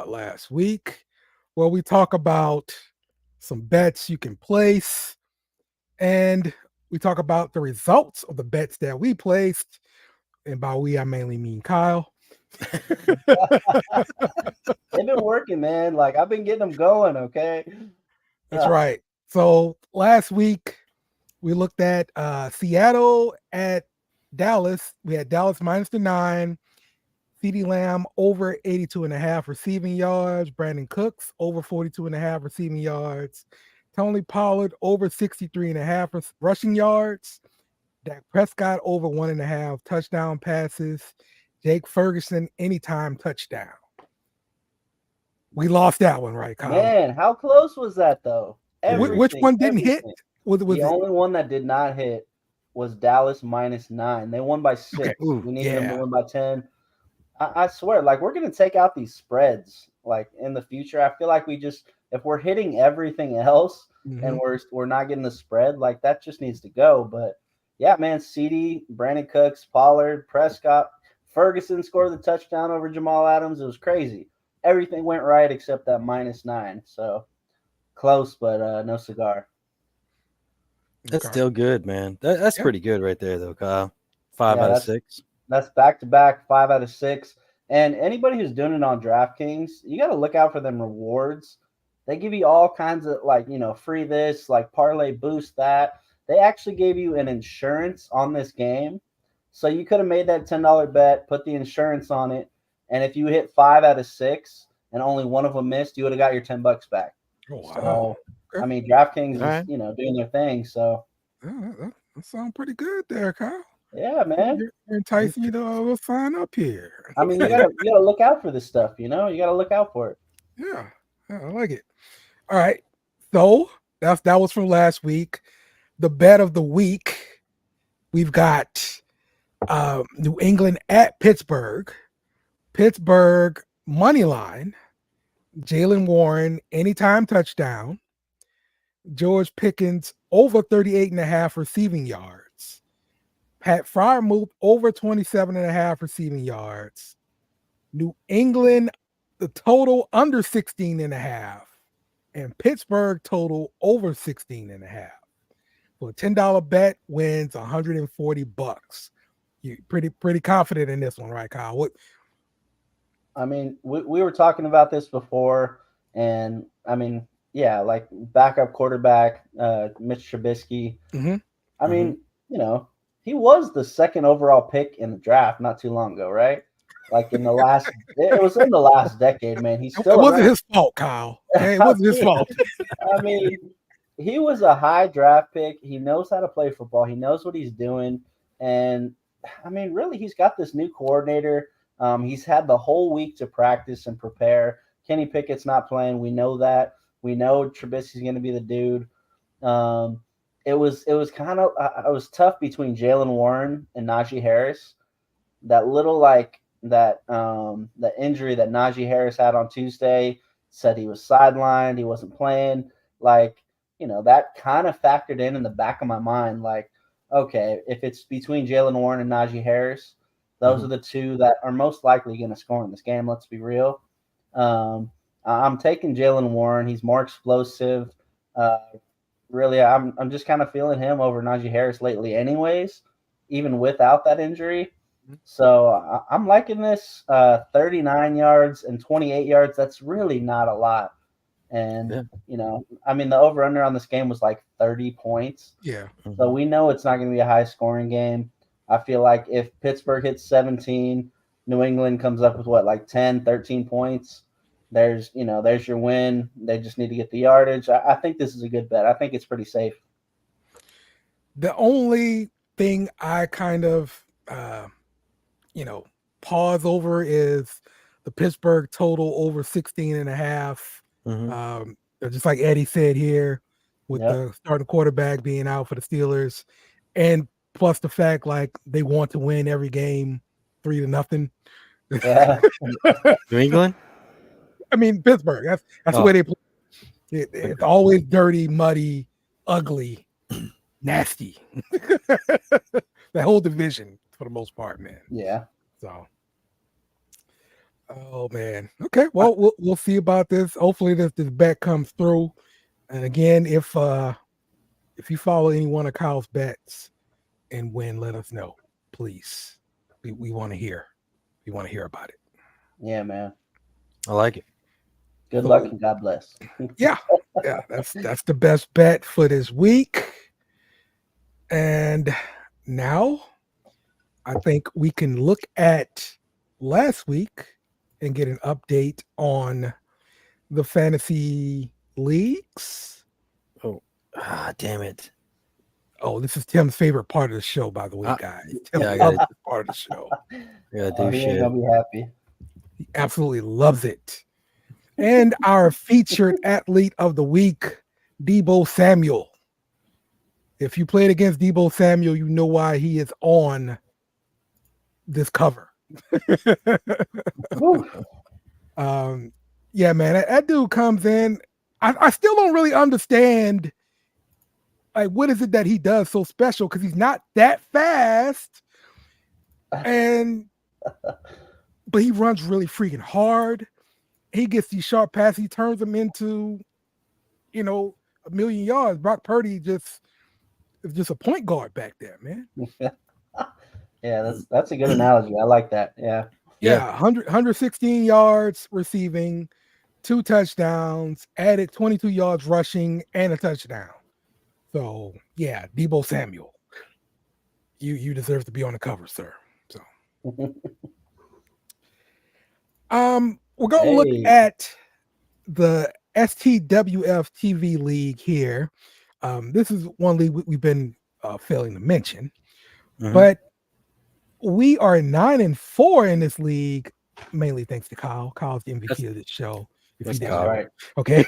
[SPEAKER 3] last week, where we talk about some bets you can place, and we talk about the results of the bets that we placed. And by we, I mainly mean Kyle.
[SPEAKER 4] They've been working, man. Like, I've been getting them going, okay?
[SPEAKER 3] That's right. So last week we looked at Seattle at Dallas. We had Dallas minus the 9, CeeDee Lamb over 82.5 receiving yards, Brandon Cooks over 42.5 receiving yards, Tony Pollard over 63.5 rushing yards, Dak Prescott over 1.5 touchdown passes, Jake Ferguson anytime touchdown. We lost that one, right, Kyle?
[SPEAKER 4] Man, how close was that, though?
[SPEAKER 3] Which one didn't hit?
[SPEAKER 4] The only one that did not hit was Dallas minus 9. They won by 6.
[SPEAKER 3] Okay. Ooh,
[SPEAKER 4] we needed them to win by 10. I swear, like, we're going to take out these spreads, like, in the future. I feel like if we're hitting everything else and we're not getting the spread, like, that just needs to go. But, yeah, man, CeeDee, Brandon Cooks, Pollard, Prescott, Ferguson scored the touchdown over Jamal Adams. It was crazy. Everything went right except that minus 9. So, close, but no cigar.
[SPEAKER 1] That's still good, man. That's pretty good right there, though, Kyle. 5 out of 6.
[SPEAKER 4] That's back-to-back, 5 out of 6. And anybody who's doing it on DraftKings, you got to look out for them rewards. They give you all kinds of, like, free this, like parlay boost that. They actually gave you an insurance on this game. So you could have made that $10 bet, put the insurance on it, and if you hit 5 out of 6 and only one of them missed, you would have got your $10 back.
[SPEAKER 3] Oh, wow.
[SPEAKER 4] So, I mean, DraftKings is, doing their thing. So
[SPEAKER 3] that sounds pretty good there, Kyle.
[SPEAKER 4] Yeah, man.
[SPEAKER 3] You're enticing you to sign up here.
[SPEAKER 4] I mean, you gotta look out for this stuff, You gotta look out for it.
[SPEAKER 3] Yeah, I like it. All right. So that was from last week. The bet of the week, we've got New England at Pittsburgh. Pittsburgh money line. Jalen Warren anytime touchdown. George Pickens over 38.5 receiving yards. Pat Freiermuth over 27.5 receiving yards. New England, the total under 16.5. And Pittsburgh total over 16.5. So a $10 bet wins $140. You pretty confident in this one, right, Kyle? What?
[SPEAKER 4] I mean, we were talking about this before, and I mean, yeah, like backup quarterback, Mitch Trubisky.
[SPEAKER 3] Mm-hmm.
[SPEAKER 4] I mean, he was the second overall pick in the draft not too long ago, right? Like in the last, it was in the last decade, man. He's still
[SPEAKER 3] It wasn't
[SPEAKER 4] around.
[SPEAKER 3] his fault, Kyle. Okay? It wasn't his fault.
[SPEAKER 4] I mean, he was a high draft pick. He knows how to play football. He knows what he's doing. And I mean, really, he's got this new coordinator. He's had the whole week to practice and prepare. Kenny Pickett's not playing. We know that. We know Trubisky's going to be the dude. It was kind of it was tough between Jalen Warren and Najee Harris. That little the injury that Najee Harris had on Tuesday, said he was sidelined, he wasn't playing. That kind of factored in the back of my mind. Like, okay, if it's between Jalen Warren and Najee Harris, those are the two that are most likely going to score in this game. Let's be real. I'm taking Jalen Warren. He's more explosive. Really, I'm just kind of feeling him over Najee Harris lately, anyways, even without that injury. So I'm liking this 39 yards and 28 yards. That's really not a lot. And, the over-under on this game was like 30 points.
[SPEAKER 3] Yeah.
[SPEAKER 4] So we know it's not going to be a high-scoring game. I feel like if Pittsburgh hits 17, New England comes up with, 10, 13 points, there's your win. They just need to get the yardage. I think this is a good bet. I think it's pretty safe.
[SPEAKER 3] The only thing I kind of pause over is the Pittsburgh total over 16.5. Just like Eddie said here, with the starting quarterback being out for the Steelers, and plus the fact they want to win every game 3-0.
[SPEAKER 4] Yeah.
[SPEAKER 1] New England?
[SPEAKER 3] I mean, Pittsburgh. That's the way they play. It's always dirty, muddy, ugly, nasty. The whole division, for the most part, man.
[SPEAKER 4] Yeah.
[SPEAKER 3] So, oh man. Okay. Well, we'll see about this. Hopefully, this bet comes through. And again, if you follow any one of Kyle's bets and win, let us know, please. We want to hear. We want to hear about it.
[SPEAKER 4] Yeah, man.
[SPEAKER 1] I like it.
[SPEAKER 4] Good luck and God bless.
[SPEAKER 3] Yeah, that's the best bet for this week. And now I think we can look at last week and get an update on the fantasy leagues.
[SPEAKER 1] Oh, damn it.
[SPEAKER 3] Oh, this is Tim's favorite part of the show, by the way, guys. Tim
[SPEAKER 1] I
[SPEAKER 3] loves
[SPEAKER 1] got
[SPEAKER 3] this part of the show.
[SPEAKER 1] Yeah,
[SPEAKER 4] He ain't gonna be happy.
[SPEAKER 3] He absolutely loves it. And our featured athlete of the week, Deebo Samuel. If you played against Deebo Samuel, you know why he is on this cover. Yeah, man, that dude comes in. I still don't really understand, what is it that he does so special? Because he's not that fast, but he runs really freaking hard. He gets these sharp passes. He turns them into, 1 million yards. Brock Purdy is just a point guard back there, man.
[SPEAKER 4] Yeah, that's a good analogy. I like that. Yeah.
[SPEAKER 3] Yeah, 116 yards receiving, 2 touchdowns, added 22 yards rushing, and a touchdown. So, yeah, Deebo Samuel. You deserve to be on the cover, sir. So, we're going to look at the STWF TV League here. This is one league we've been failing to mention, but we are 9-4 in this league, mainly thanks to Kyle. Kyle's the MVP of this show.
[SPEAKER 1] That's Kyle,
[SPEAKER 4] right?
[SPEAKER 3] Okay.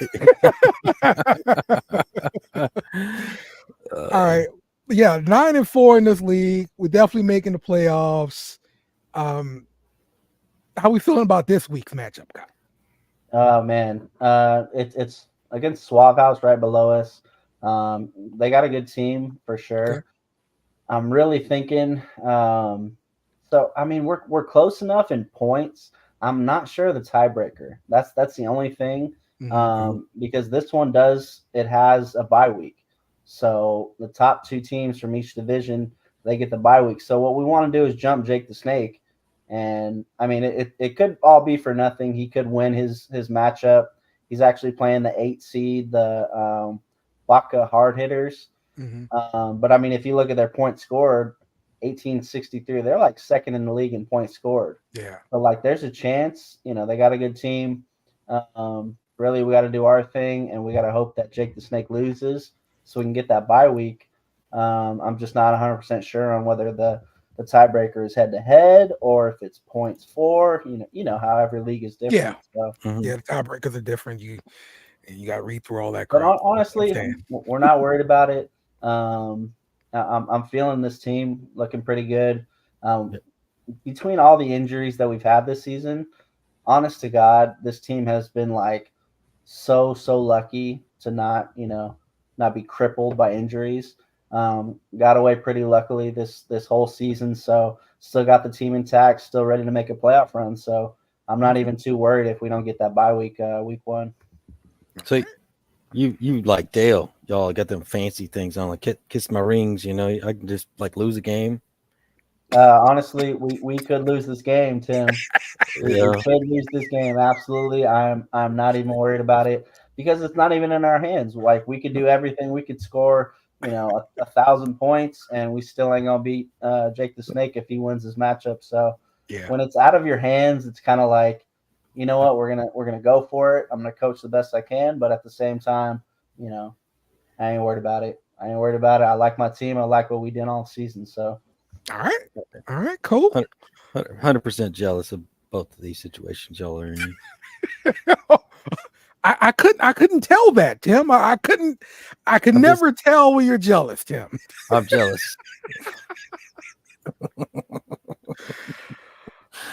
[SPEAKER 3] All right. Yeah, 9-4 in this league. We're definitely making the playoffs. How we feeling about this week's matchup, Kyle?
[SPEAKER 4] Oh man, it's against Suave House right below us. They got a good team for sure.
[SPEAKER 3] Okay.
[SPEAKER 4] I'm really thinking. So I mean, we're close enough in points. I'm not sure the tiebreaker. That's the only thing. Because this one has a bye week. So the top 2 teams from each division, they get the bye week. So what we want to do is jump Jake the Snake. And I mean, it could all be for nothing. He could win his matchup. He's actually playing the 8 seed, the Baca Hard Hitters. But I mean, if you look at their points scored, 1863. They're like second in the league in points scored.
[SPEAKER 3] Yeah.
[SPEAKER 4] So like, there's a chance. They got a good team. Really, we got to do our thing, and we got to hope that Jake the Snake loses so we can get that bye week. I'm just not 100% sure on whether the tiebreaker is head to head or if it's points for. You know how every league is different.
[SPEAKER 3] Yeah.
[SPEAKER 4] So.
[SPEAKER 3] Yeah, the tiebreakers are different. You got to read through all that
[SPEAKER 4] But
[SPEAKER 3] crap.
[SPEAKER 4] honestly, we're not worried about it. I'm feeling this team looking pretty good. Between all the injuries that we've had this season, honest to God, this team has been like so lucky to not be crippled by injuries. Got away pretty luckily this whole season, so still got the team intact, still ready to make a playoff run. So I'm not even too worried if we don't get that bye week, week 1.
[SPEAKER 1] So you like Dale, y'all got them fancy things on, like kiss my rings. I can just like lose a game.
[SPEAKER 4] Honestly, we could lose this game, Tim. We
[SPEAKER 1] Yeah.
[SPEAKER 4] could lose this game. Absolutely. I'm not even worried about it because it's not even in our hands. Like, we could do everything. We could score, 1,000 points, and we still ain't gonna beat Jake the Snake if he wins his matchup. So when it's out of your hands, it's kind of like, you know what, we're gonna go for it. I'm gonna coach the best I can, but at the same time, I ain't worried about it. I like my team. I like what we did all season. So.
[SPEAKER 3] All right, cool.
[SPEAKER 1] 100% jealous of both of these situations y'all are in.
[SPEAKER 3] I couldn't tell that, Tim. I could never tell when you're jealous, Tim.
[SPEAKER 1] I'm jealous.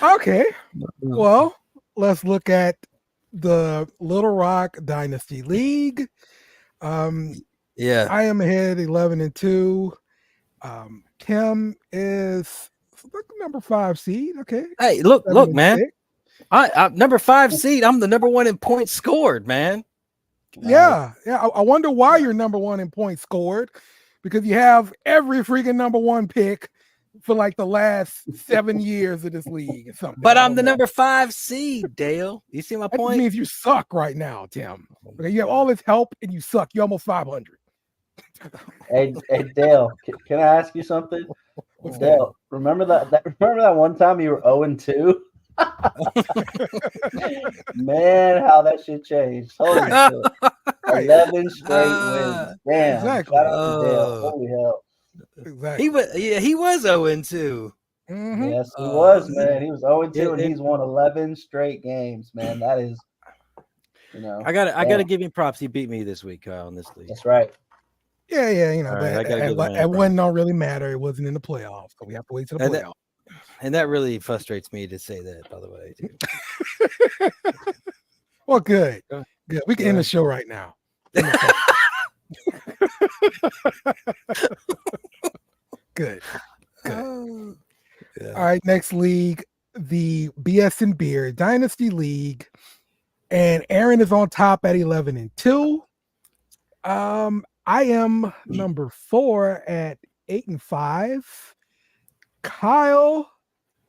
[SPEAKER 3] Okay. Well, let's look at the Little Rock Dynasty League.
[SPEAKER 1] Yeah.
[SPEAKER 3] I am ahead 11-2. Tim is number 5 seed. Okay.
[SPEAKER 1] Hey, look, man. I'm number 5 seed. I'm the number 1 in points scored, man.
[SPEAKER 3] Yeah. I wonder why you're number 1 in points scored, because you have every freaking number 1 pick for like the last 7 years of this league or something.
[SPEAKER 1] But I'm the number 5 seed, Dale. You see my point?
[SPEAKER 3] That means you suck right now, Tim. Okay, you have all this help and you suck. You're almost 500.
[SPEAKER 4] Hey, Dale, can I ask you something? Dale, remember that one time you were 0-2? Man, how that shit changed. Holy shit. 11 straight wins. Damn.
[SPEAKER 3] Exactly.
[SPEAKER 4] Shout out to Dale. Holy hell.
[SPEAKER 3] Exactly.
[SPEAKER 1] He was 0-2.
[SPEAKER 3] Mm-hmm.
[SPEAKER 4] Yes, he was, man. He was 0-2 and he's won 11 straight games, man. That is,
[SPEAKER 1] I gotta give him props. He beat me this week, Kyle, in this league.
[SPEAKER 4] That's right.
[SPEAKER 3] Yeah,
[SPEAKER 1] Right,
[SPEAKER 3] that one don't really matter. It wasn't in the playoffs, so we have to wait till the playoffs.
[SPEAKER 1] And that really frustrates me to say that, by the way, too.
[SPEAKER 3] Well, good. We can end the show right now. Good.
[SPEAKER 1] Yeah.
[SPEAKER 3] All right, next league, the BS and Beer Dynasty League, and Aaron is on top at 11-2. I am number 4 at 8-5. Kyle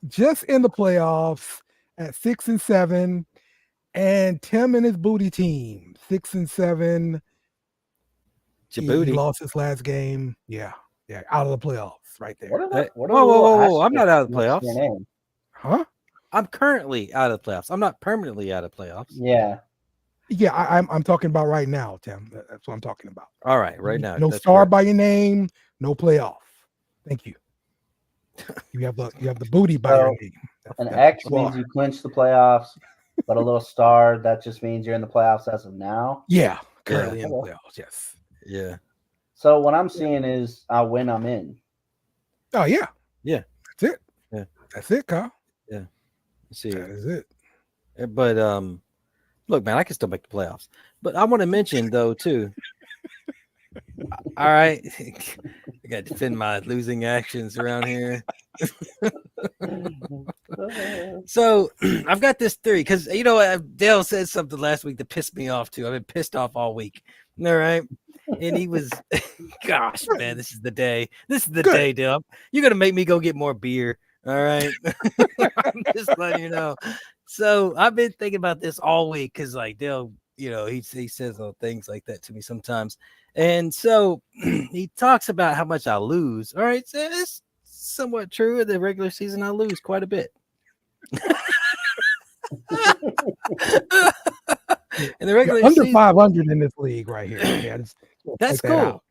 [SPEAKER 3] just in the playoffs at 6-7, and Tim and his booty team 6-7. He lost his last game. Yeah, out of the playoffs right there.
[SPEAKER 1] Whoa! I'm not out of the playoffs.
[SPEAKER 3] Huh?
[SPEAKER 1] I'm currently out of the playoffs. I'm not permanently out of playoffs.
[SPEAKER 3] Yeah, I'm talking about right now, Tim. That's what I'm talking about.
[SPEAKER 1] All right, right now.
[SPEAKER 3] No star by your name, no playoff. Thank you. You have the booty by your name.
[SPEAKER 4] An X means you clinch the playoffs, but a little star, that just means you're in the playoffs as of now.
[SPEAKER 3] Yeah, currently in the playoffs. Yes.
[SPEAKER 1] Yeah.
[SPEAKER 4] So what I'm seeing is I win, I'm in.
[SPEAKER 3] Oh yeah.
[SPEAKER 1] Yeah.
[SPEAKER 3] That's it.
[SPEAKER 1] Yeah.
[SPEAKER 3] That's it, Kyle.
[SPEAKER 1] Yeah. See.
[SPEAKER 3] That is it.
[SPEAKER 1] But look, man, I can still make the playoffs. But I want to mention though too. All right, I got to defend my losing actions around here. So I've got this theory because Dale said something last week that pissed me off too. I've been pissed off all week. All right, and he was, gosh, man, this is the day. This is the day, Dale. You're gonna make me go get more beer. All right, I'm just letting you know. So I've been thinking about this all week because, like, Dale, he says little things like that to me sometimes. And so he talks about how much I lose. All right, so somewhat true. In the regular season, I lose quite a bit. In the regular
[SPEAKER 3] You're under
[SPEAKER 1] season,
[SPEAKER 3] 500 in this league right here. Yeah,
[SPEAKER 1] that's cool.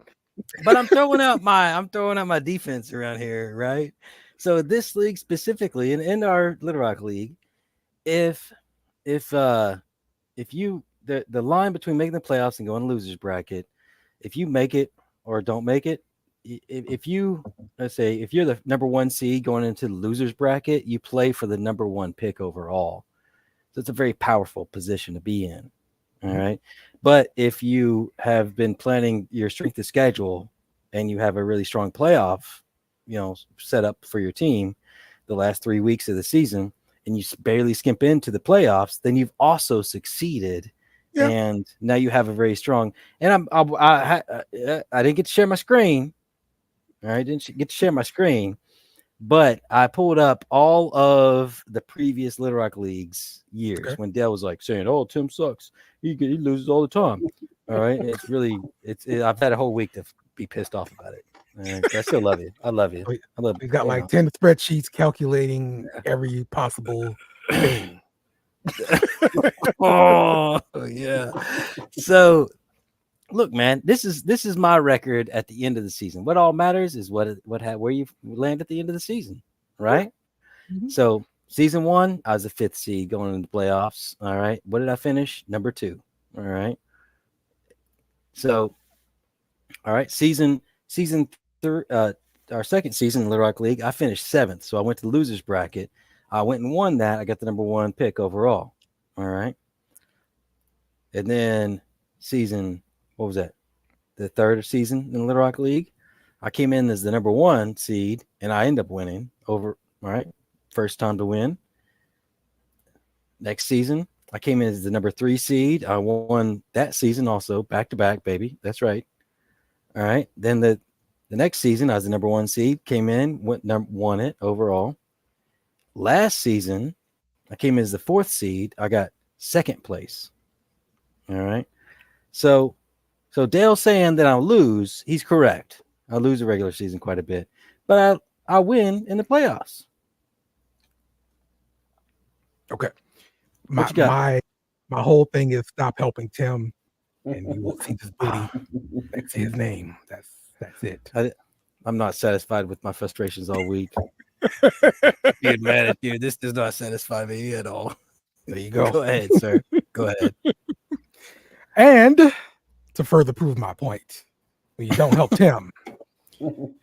[SPEAKER 1] But I'm throwing out my defense around here, right? So this league specifically, in our Little Rock League, if you the line between making the playoffs and going losers bracket, if you make it or don't make it, if you let's say if you're the number 1 seed going into the losers bracket, you play for the number 1 pick overall. So it's a very powerful position to be in. All right. But if you have been planning your strength of schedule and you have a really strong playoff, set up for your team the last 3 weeks of the season, and you barely skimp into the playoffs, then you've also succeeded. Yeah. And now you have a very strong, and I didn't get to share my screen. All right. Didn't get to share my screen, but I pulled up all of the previous Little Rock Leagues years when Dale was like saying, "Oh, Tim sucks. He loses all the time." All right. I've had a whole week to be pissed off about it. I still love you. I love you.
[SPEAKER 3] We've got like 10 spreadsheets calculating every possible thing.
[SPEAKER 1] Oh yeah. So look, man, this is my record at the end of the season. What all matters is where you land at the end of the season, right? Mm-hmm. So season 1, I was the 5th seed going into the playoffs. All right. What did I finish? Number 2. All right. So, all right, our second season in Little Rock League, I finished 7th. So I went to the losers bracket. I went and won that. I got the number 1 pick overall. All right. And then what was that? The third season in Little Rock League, I came in as the number 1 seed, and I ended up winning over. All right, first time to win. Next season, I came in as the number 3 seed. I won that season also, back to back, baby. That's right. All right. Then the next season, I was the number 1 seed. Came in, won it overall. Last season, I came in as the 4th seed. I got 2nd place. All right. So Dale's saying that I'll lose. He's correct. I'll lose the regular season quite a bit, but I'll win in the playoffs.
[SPEAKER 3] Okay. My whole thing is stop helping Tim, and you will see this booty. That's his name. That's it.
[SPEAKER 1] I'm not satisfied with my frustrations all week. Being mad at you. This does not satisfy me at all.
[SPEAKER 3] There you go.
[SPEAKER 1] Go ahead, sir. Go ahead.
[SPEAKER 3] And to further prove my point, when you don't help Tim, 2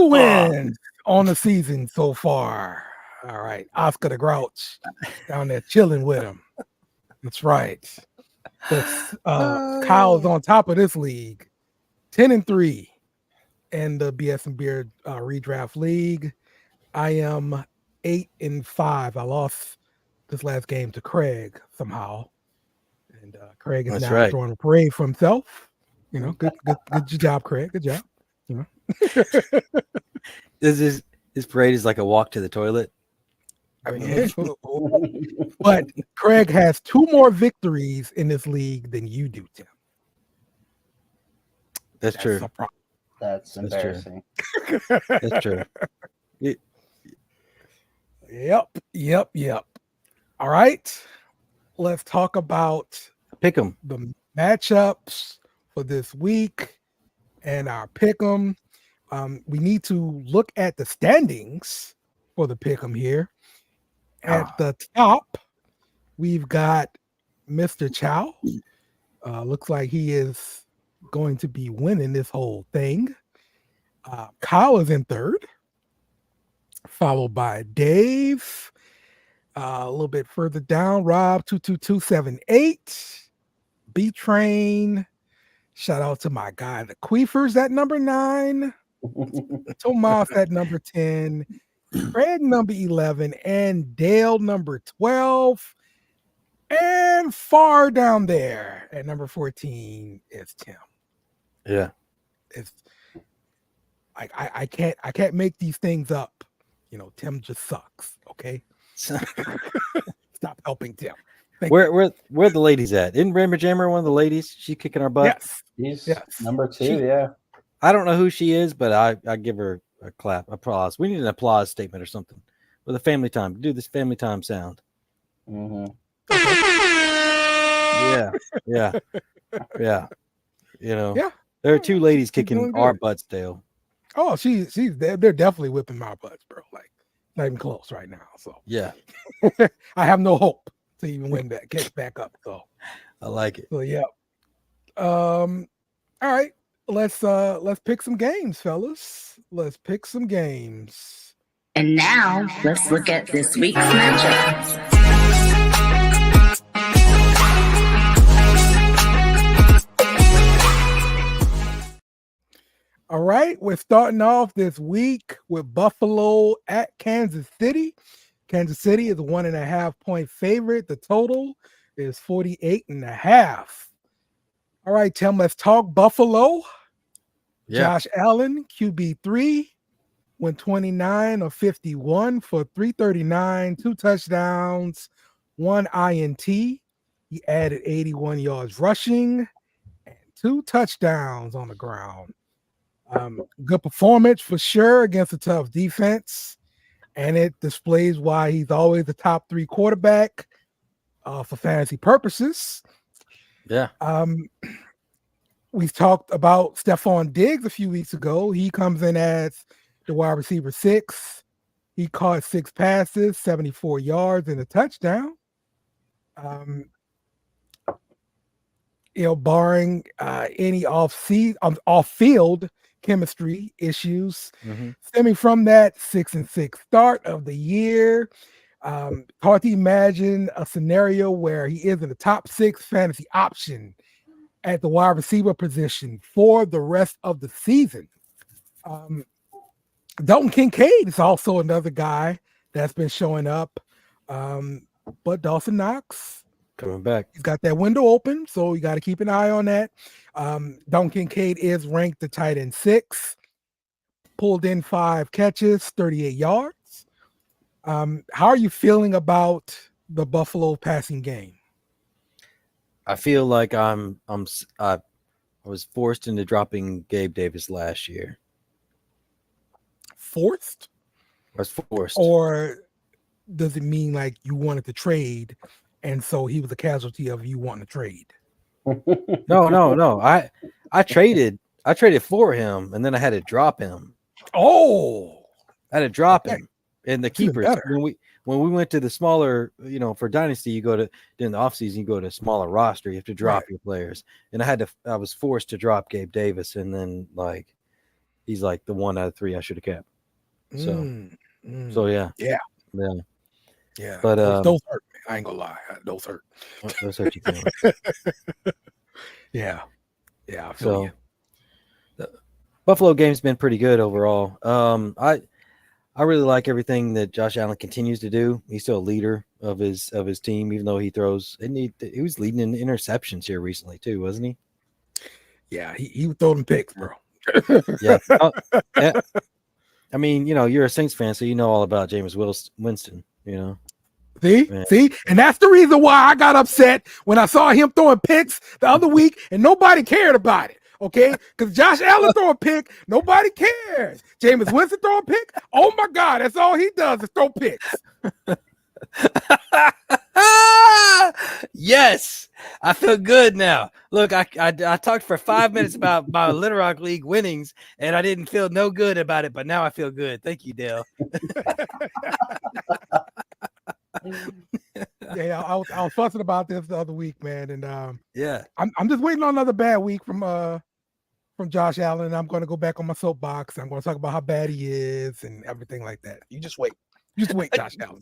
[SPEAKER 3] wins on the season so far. All right, Oscar the Grouch down there chilling with him. That's right. Kyle's on top of this league, 10-3, in the BS and Beard redraft league. I am 8-5. I lost this last game to Craig somehow. And Craig is now throwing a parade for himself. Good job, Craig. Good job.
[SPEAKER 1] This parade is like a walk to the toilet.
[SPEAKER 3] I mean, but Craig has 2 more victories in this league than you do, Tim.
[SPEAKER 1] That's true.
[SPEAKER 4] That's embarrassing.
[SPEAKER 1] That's true.
[SPEAKER 3] Yep. All right. Let's talk about
[SPEAKER 1] Pick'em.
[SPEAKER 3] The matchups for this week and our Pick'em. We need to look at the standings for the Pick'em here. At the top, we've got Mr. Chow. Looks like he is going to be winning this whole thing. Kyle is in 3rd, followed by Dave. A little bit further down, Rob 22278, B Train. Shout out to my guy, the Queefers at number 9, Tomas at number 10, Craig number 11, and Dale number 12. And far down there at number 14 is Tim.
[SPEAKER 1] Yeah.
[SPEAKER 3] It's I can't make these things up. Tim just sucks. Okay. Stop helping Tim.
[SPEAKER 1] Where are the ladies at? Isn't Rammer Jammer one of the ladies? She kicking our butt.
[SPEAKER 4] Yes. She's number 2. Yeah.
[SPEAKER 1] I don't know who she is, but I give her a clap, applause. We need an applause statement or something with a family time. Do this family time sound.
[SPEAKER 4] Mm-hmm.
[SPEAKER 1] Yeah. You know,
[SPEAKER 3] Yeah.
[SPEAKER 1] there are two ladies kicking
[SPEAKER 3] doing
[SPEAKER 1] our
[SPEAKER 3] good.
[SPEAKER 1] butts, Dale.
[SPEAKER 3] Oh, they're definitely whipping my butts, bro. Like not even close right now. So
[SPEAKER 1] Yeah,
[SPEAKER 3] I have no hope to even win back, get back up. So
[SPEAKER 1] I like it.
[SPEAKER 3] so yeah. All right. Let's pick some games, fellas. Let's pick some games.
[SPEAKER 10] And now let's look at this week's matchup.
[SPEAKER 3] All right, we're starting off this week with Buffalo at Kansas City. Kansas City is a 1.5 point favorite. The total is 48.5. All right, Tim, let's talk Buffalo.
[SPEAKER 1] Yeah.
[SPEAKER 3] Josh Allen, QB3, went 29 of 51 for 339, 2 touchdowns, 1 INT. He added 81 yards rushing and 2 touchdowns on the ground. Good performance for sure against a tough defense, and it displays why he's always the top 3 quarterback for fantasy purposes.
[SPEAKER 1] Yeah.
[SPEAKER 3] We talked about Stephon Diggs a few weeks ago. He comes in as the wide receiver 6. He caught 6 passes, 74 yards, and a touchdown. Barring any off-field chemistry issues stemming from that 6-6 start of the year. Hard to imagine a scenario where he isn't a top 6 fantasy option at the wide receiver position for the rest of the season. Dalton Kincaid is also another guy that's been showing up. But Dawson Knox
[SPEAKER 1] coming back.
[SPEAKER 3] He's got that window open, so you got to keep an eye on that. Dalton Kincaid is ranked the tight end 6, pulled in 5 catches, 38 yards. How are you feeling about the Buffalo passing game?
[SPEAKER 1] I feel like I was forced into dropping Gabe Davis last year.
[SPEAKER 3] Forced?
[SPEAKER 1] I was forced.
[SPEAKER 3] Or does it mean like you wanted to trade and so he was a casualty of you wanting to trade?
[SPEAKER 1] No. I traded for him and then I had to drop him.
[SPEAKER 3] Oh,
[SPEAKER 1] I had to drop him. And the keepers, when we went to the smaller, for Dynasty, you go to during the offseason, you go to a smaller roster, you have to drop your players. And I was forced to drop Gabe Davis, and then he's like the 1 out of 3 I should have kept. So yeah. But
[SPEAKER 3] those hurt, man. I ain't gonna lie. Those hurt.
[SPEAKER 1] Those hurt you feeling.
[SPEAKER 3] Yeah. I feel you.
[SPEAKER 1] The Buffalo game's been pretty good overall. I really like everything that Josh Allen continues to do. He's still a leader of his team, even though he throws. And he was leading in interceptions here recently too, wasn't he?
[SPEAKER 3] Yeah, he would throw them picks, bro.
[SPEAKER 1] Yeah. I mean, you're a Saints fan, so you know all about Jameis Winston.
[SPEAKER 3] See, and that's the reason why I got upset when I saw him throwing picks the other week, and nobody cared about it. Okay, because Josh Allen throw a pick, nobody cares. Jameis Winston throw a pick, oh my God, that's all he does is throw picks.
[SPEAKER 1] Yes, I feel good now. Look, I talked for 5 minutes about my Little Rock League winnings, and I didn't feel no good about it, but now I feel good. Thank you, Dale.
[SPEAKER 3] Yeah, I was fussing about this the other week, man, and
[SPEAKER 1] yeah,
[SPEAKER 3] I'm just waiting on another bad week from Josh Allen. I'm going to go back on my soapbox. I'm going to talk about how bad he is and everything like that. You just wait, Josh Allen.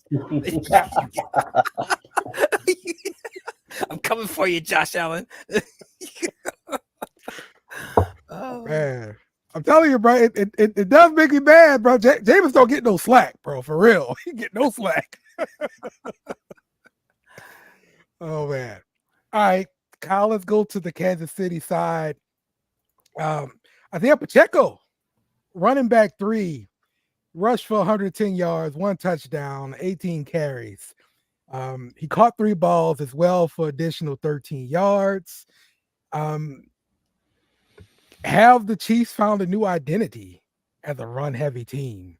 [SPEAKER 1] I'm coming for you, Josh Allen.
[SPEAKER 3] Oh man, I'm telling you, bro, it does make me mad, bro. Jameis don't get no slack, bro, for real. He get no slack. Oh man. All right, Kyle, let's go to the Kansas City side. Isaiah Pacheco, running back 3, rushed for 110 yards, 1 touchdown, 18 carries. He caught 3 balls as well for additional 13 yards. Have the Chiefs found a new identity as a run-heavy team,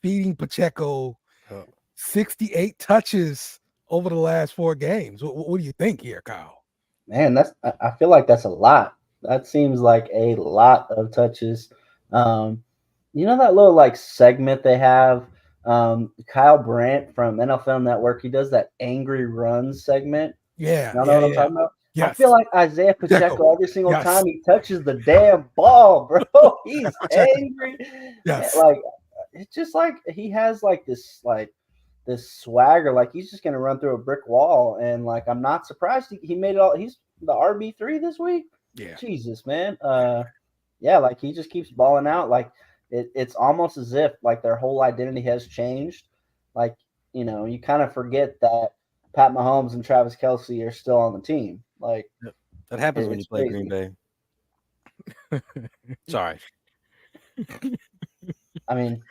[SPEAKER 3] feeding Pacheco
[SPEAKER 1] Oh.
[SPEAKER 3] 68 touches over the last 4 games. What do you think here, Kyle?
[SPEAKER 4] Man, I feel like that's a lot. That seems like a lot of touches. You know that little like segment they have, Kyle Brandt from NFL Network. He does that angry runs segment.
[SPEAKER 3] Yeah,
[SPEAKER 4] Y'all know
[SPEAKER 3] yeah,
[SPEAKER 4] what I'm
[SPEAKER 3] yeah.
[SPEAKER 4] talking about? I
[SPEAKER 3] Yes.
[SPEAKER 4] feel like Isaiah Pacheco
[SPEAKER 3] Pacheco.
[SPEAKER 4] every single
[SPEAKER 3] Yes.
[SPEAKER 4] time he touches the damn ball, bro. He's
[SPEAKER 3] Pacheco.
[SPEAKER 4] angry.
[SPEAKER 3] Yes.
[SPEAKER 4] Like it's just like he has like this swagger, like he's just gonna run through a brick wall. And like I'm not surprised he made it all. He's the RB3 this week.
[SPEAKER 3] Yeah.
[SPEAKER 4] Jesus, man. Yeah, like he just keeps balling out. Like it's almost as if like their whole identity has changed. Like, you kind of forget that Pat Mahomes and Travis Kelce are still on the team. Like
[SPEAKER 1] that happens when you
[SPEAKER 4] it's
[SPEAKER 1] play
[SPEAKER 4] crazy.
[SPEAKER 1] Green Bay. Sorry.
[SPEAKER 4] I mean,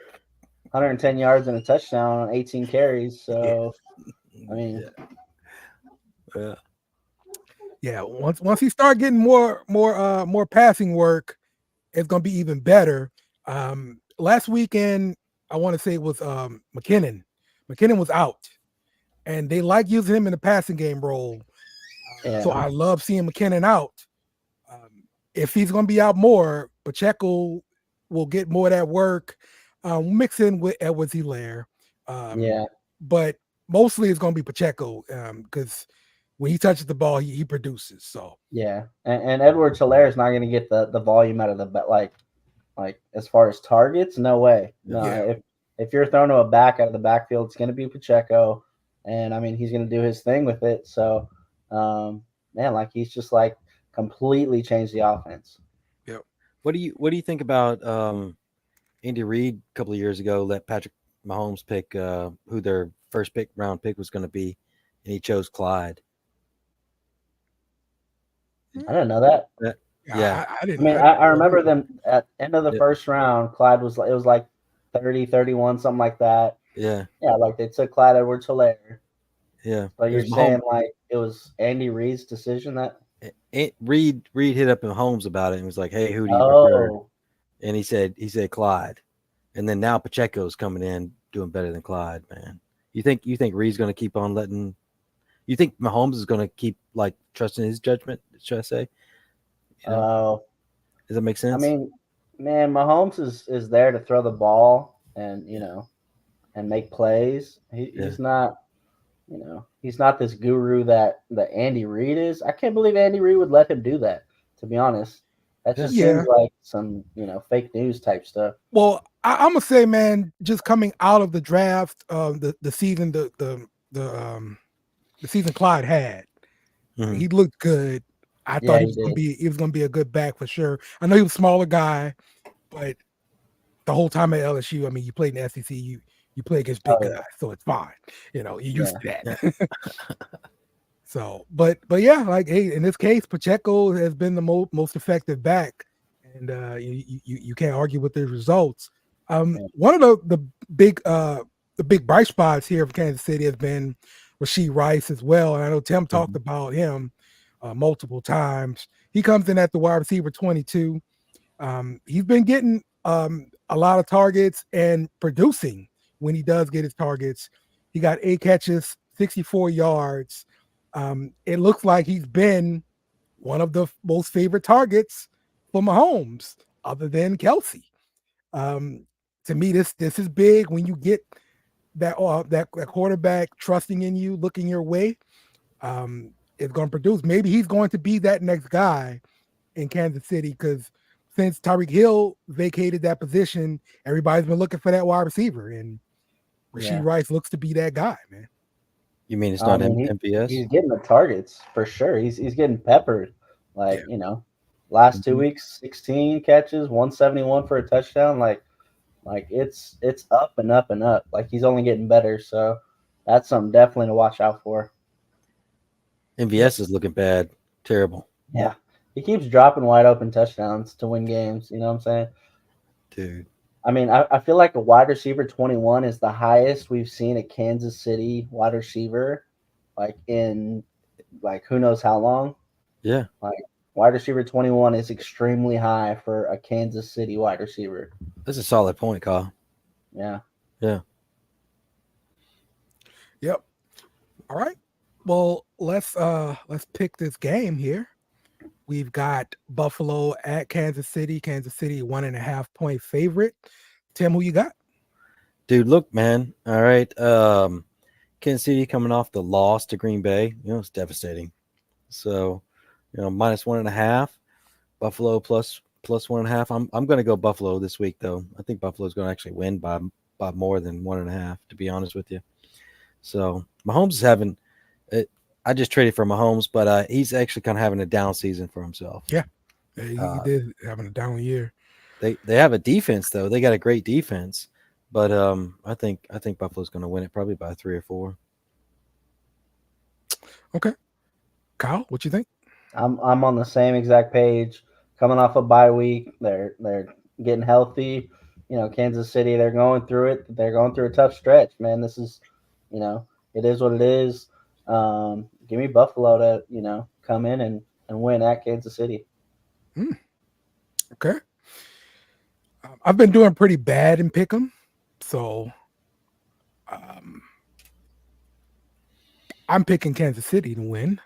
[SPEAKER 4] 110 yards and a touchdown on 18 carries. So, I mean,
[SPEAKER 3] yeah. Once he start getting more passing work, it's gonna be even better. Last weekend, I want to say it was McKinnon. McKinnon was out, and they like using him in the passing game role. So I love seeing McKinnon out. If he's going to be out more, Pacheco will get more of that work, mix in with Edwards-Helaire. But mostly it's going to be Pacheco because when he touches the ball, he produces. So
[SPEAKER 4] yeah, and Edwards-Helaire is not going to get the volume out of the like as far as targets. No way. No,
[SPEAKER 3] Yeah.
[SPEAKER 4] If you're throwing to a back out of the backfield, it's going to be Pacheco, and I mean he's going to do his thing with it. So, man, like he's just like completely changed the offense.
[SPEAKER 3] Yep.
[SPEAKER 1] What do you think about Andy Reid a couple of years ago let Patrick Mahomes pick who their first round pick was going to be, and he chose Clyde?
[SPEAKER 4] I didn't know that.
[SPEAKER 1] Yeah,
[SPEAKER 3] I didn't.
[SPEAKER 4] I remember them at end of the first round. Clyde was like, it was like 30, 31, something like that.
[SPEAKER 1] Yeah,
[SPEAKER 4] like they took Clyde Edwards-Helaire.
[SPEAKER 1] Yeah,
[SPEAKER 4] But you're saying like it was Andy Reid's decision that
[SPEAKER 1] Reid hit up Mahomes about it and was like, "Hey, who do you prefer?" And he said Clyde, and then now Pacheco's coming in doing better than Clyde. Man, you think Reid's going to keep on letting? You think Mahomes is going to keep like trusting his judgment? Should I say? Does that make sense?
[SPEAKER 4] I mean, man, Mahomes is there to throw the ball and and make plays. He's not. He's not this guru that Andy Reid is. I can't believe Andy Reid would let him do that, to be honest. That just seems like some, fake news type stuff.
[SPEAKER 3] Well, I'm gonna say, man, just coming out of the draft, the season the season Clyde had, he looked good. I thought he was gonna be a good back for sure. I know he was a smaller guy, but the whole time at LSU, I mean, you played in the SEC, you play against big guys, so it's fine. You're used to that. So, but yeah, like, hey, in this case, Pacheco has been the most effective back, and you can't argue with the results. One of the big bright spots here for Kansas City has been Rashee Rice as well, and I know Tim talked about him multiple times. He comes in at the wide receiver 22. He's been getting a lot of targets and producing when he does get his targets. He got 8 catches, 64 yards. It looks like he's been one of the most favorite targets for Mahomes, other than Kelce. To me, this is big when you get that quarterback trusting in you, looking your way. It's going to produce. Maybe he's going to be that next guy in Kansas City, because since Tyreek Hill vacated that position, everybody's been looking for that wide receiver, and Rashee Rice looks to be that guy, man.
[SPEAKER 1] You mean it's not MVS?
[SPEAKER 4] He's getting the targets for sure. He's getting peppered. Like, last 2 weeks, 16 catches, 171 for a touchdown. Like it's up and up and up. Like he's only getting better. So that's something definitely to watch out for.
[SPEAKER 1] MVS is looking bad. Terrible.
[SPEAKER 4] Yeah. He keeps dropping wide open touchdowns to win games. You know what I'm saying?
[SPEAKER 1] Dude.
[SPEAKER 4] I mean, I feel like a wide receiver 21 is the highest we've seen a Kansas City wide receiver, like in like who knows how long.
[SPEAKER 1] Yeah.
[SPEAKER 4] Wide receiver 21 is extremely high for a Kansas City wide receiver.
[SPEAKER 1] That's a solid point, Kyle.
[SPEAKER 4] Yeah.
[SPEAKER 1] Yeah.
[SPEAKER 3] Yep. All right. Well, let's pick this game here. We've got Buffalo at Kansas City. Kansas City 1.5 point favorite. Tim, who you got?
[SPEAKER 1] Dude, look, man. All right. Kansas City coming off the loss to Green Bay. It's devastating. So, minus 1.5. Buffalo plus 1.5. I'm going to go Buffalo this week, though. I think Buffalo's going to actually win by more than 1.5, to be honest with you. So Mahomes is having it. I just traded for Mahomes, but he's actually kind of having a down season for himself.
[SPEAKER 3] Yeah, he did having a down year.
[SPEAKER 1] They have a defense, though. They got a great defense, but I think Buffalo's going to win it probably by 3 or 4.
[SPEAKER 3] Okay, Kyle, what you think?
[SPEAKER 4] I'm on the same exact page. Coming off a bye week, they're getting healthy. Kansas City, they're going through it. They're going through a tough stretch, man. This is, it is what it is. Give me Buffalo to, come in and win at Kansas City.
[SPEAKER 3] Okay. I've been doing pretty bad in pick'em, so I'm picking Kansas City to win.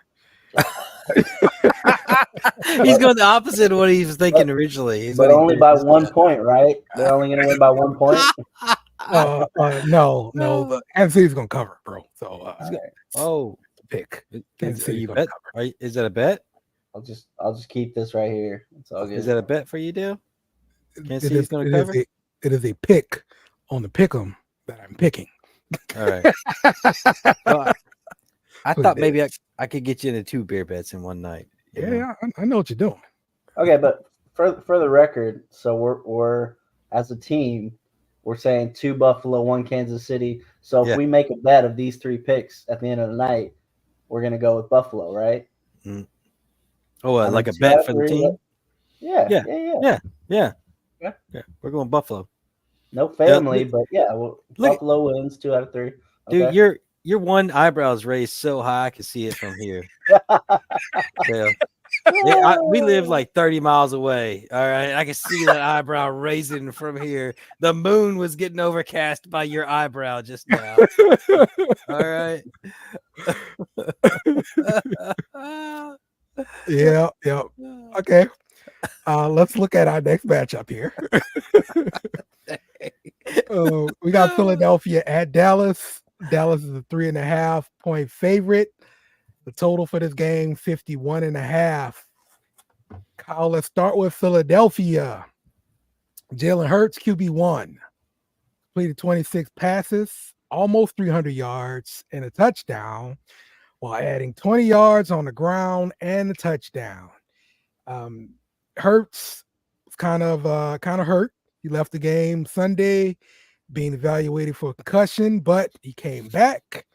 [SPEAKER 1] He's going the opposite of what he was thinking originally.
[SPEAKER 4] But only by 1 point, right? They're only going to win by 1 point.
[SPEAKER 3] No, but Kansas City's going to cover, bro. So pick Kansas City.
[SPEAKER 1] Is that a bet?
[SPEAKER 4] I'll just keep this right here. It's all good.
[SPEAKER 1] Is that a bet for you, Dale? Kansas City's going to cover.
[SPEAKER 3] It is a pick on the pick'em that I'm picking.
[SPEAKER 1] All right. Well, I thought maybe I could get you into 2 beer bets in one night.
[SPEAKER 3] Yeah, I know what you're doing.
[SPEAKER 4] Okay, but for the record, so we're as a team, we're saying 2 Buffalo, 1 Kansas City. So if we make a bet of these 3 picks at the end of the night, we're gonna go with Buffalo, right?
[SPEAKER 1] Mm. Oh, like a bet for the team? Yeah. We're going Buffalo.
[SPEAKER 4] No family, but Buffalo wins 2 out of 3. Okay.
[SPEAKER 1] Dude, your one eyebrow's raised so high I can see it from here. We live like 30 miles away. All right. I can see that eyebrow raising from here. The moon was getting overcast by your eyebrow just now. All right.
[SPEAKER 3] Yeah. Okay. Let's look at our next matchup here. We got Philadelphia at Dallas. Dallas is a 3.5 point favorite. The total for this game, 51.5. Kyle, let's start with Philadelphia. Jalen Hurts, QB1. Completed 26 passes, almost 300 yards, and a touchdown, while adding 20 yards on the ground and a touchdown. Hurts was kind of hurt. He left the game Sunday, being evaluated for a concussion, but he came back.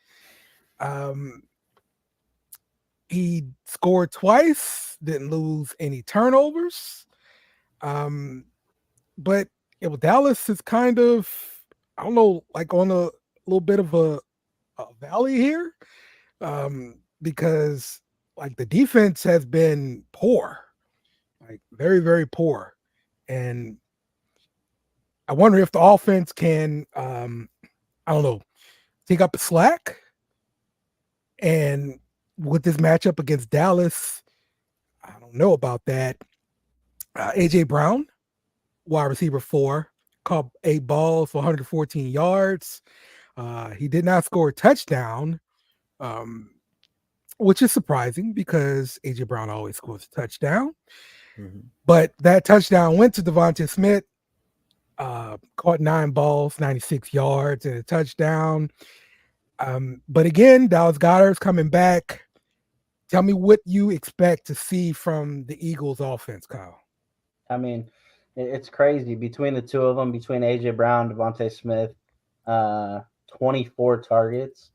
[SPEAKER 3] He scored twice, didn't lose any turnovers. But Dallas is kind of, I don't know, like on a little bit of a valley here, because like the defense has been poor, like very, very poor. And I wonder if the offense can, I don't know, take up the slack. And with this matchup against Dallas, I don't know about that. AJ Brown, wide receiver 4, caught 8 balls for 114 yards. He did not score a touchdown, which is surprising because AJ Brown always scores a touchdown. Mm-hmm. But that touchdown went to Devontae Smith. Caught 9 balls, 96 yards, and a touchdown. But again, Dallas Goedert's coming back. Tell me what you expect to see from the Eagles offense, Kyle.
[SPEAKER 4] I mean, it's crazy. Between the two of them, between A.J. Brown, Devontae Smith, 24 targets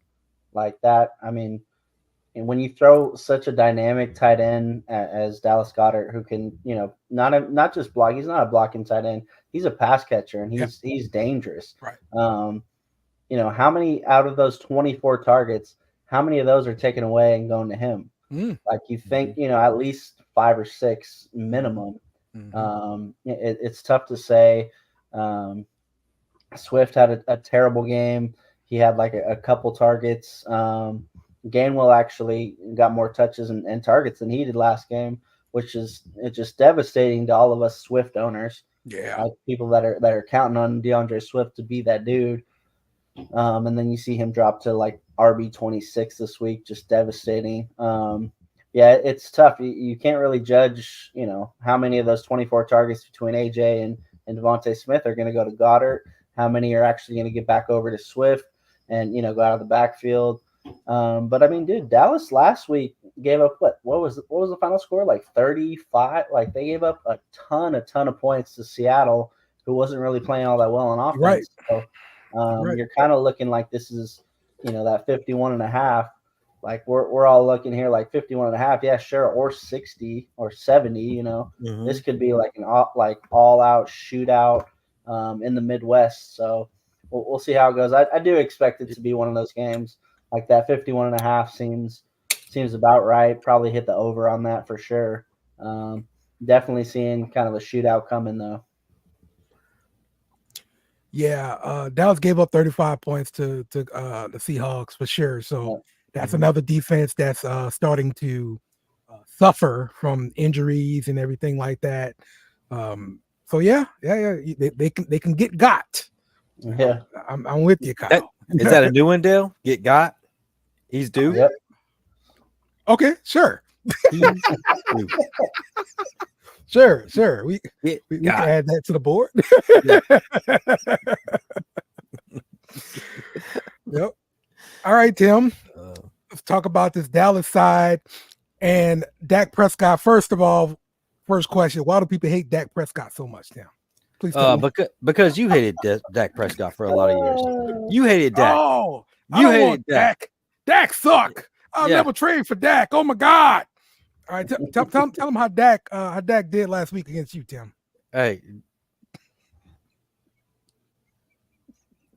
[SPEAKER 4] like that. I mean, and when you throw such a dynamic tight end as Dallas Goedert, who can, not just block. He's not a blocking tight end. He's a pass catcher, and he's dangerous.
[SPEAKER 3] Right.
[SPEAKER 4] How many out of those 24 targets, how many of those are taken away and going to him? Like you think, at least 5 or 6 minimum. It's tough to say. Swift had a terrible game. He had like a couple targets. Gainwell actually got more touches and targets than he did last game, which is just devastating to all of us Swift owners.
[SPEAKER 3] Yeah,
[SPEAKER 4] people that are counting on DeAndre Swift to be that dude. And then you see him drop to like RB26 this week, just devastating. Yeah, it's tough. You can't really judge, how many of those 24 targets between AJ and Devontae Smith are going to go to Goddard. How many are actually going to get back over to Swift and, go out of the backfield. But I mean, dude, Dallas last week gave up what was the final score? Like 35. Like they gave up a ton of points to Seattle, who wasn't really playing all that well on offense.
[SPEAKER 3] Right.
[SPEAKER 4] So you're kind of looking like this is, that 51.5. Like we're all looking here like 51.5. Yeah, sure. Or 60 or 70, this could be like an all out shootout in the Midwest. So we'll see how it goes. I do expect it to be one of those games. Like that 51.5 seems about right. Probably hit the over on that for sure. Definitely seeing kind of a shootout coming though.
[SPEAKER 3] Yeah, Dallas gave up 35 points to the Seahawks for sure. So that's another defense that's starting to suffer from injuries and everything like that. So yeah, they can get got.
[SPEAKER 4] Yeah,
[SPEAKER 3] I'm with you, Kyle.
[SPEAKER 1] Is that a new one, Dale? Get got? He's due.
[SPEAKER 4] Yep.
[SPEAKER 3] Okay, sure. Sure. We can add that to the board. Yep. All right, Tim. Let's talk about this Dallas side and Dak Prescott. First of all, first question: why do people hate Dak Prescott so much, Tim? Please tell me.
[SPEAKER 1] Because you hated Dak Prescott for a lot of years. You hated Dak.
[SPEAKER 3] Oh,
[SPEAKER 1] you hated Dak.
[SPEAKER 3] Dak suck. I'll never trade for Dak. Oh my God. All right, tell him how Dak did last week against you, Tim.
[SPEAKER 1] Hey,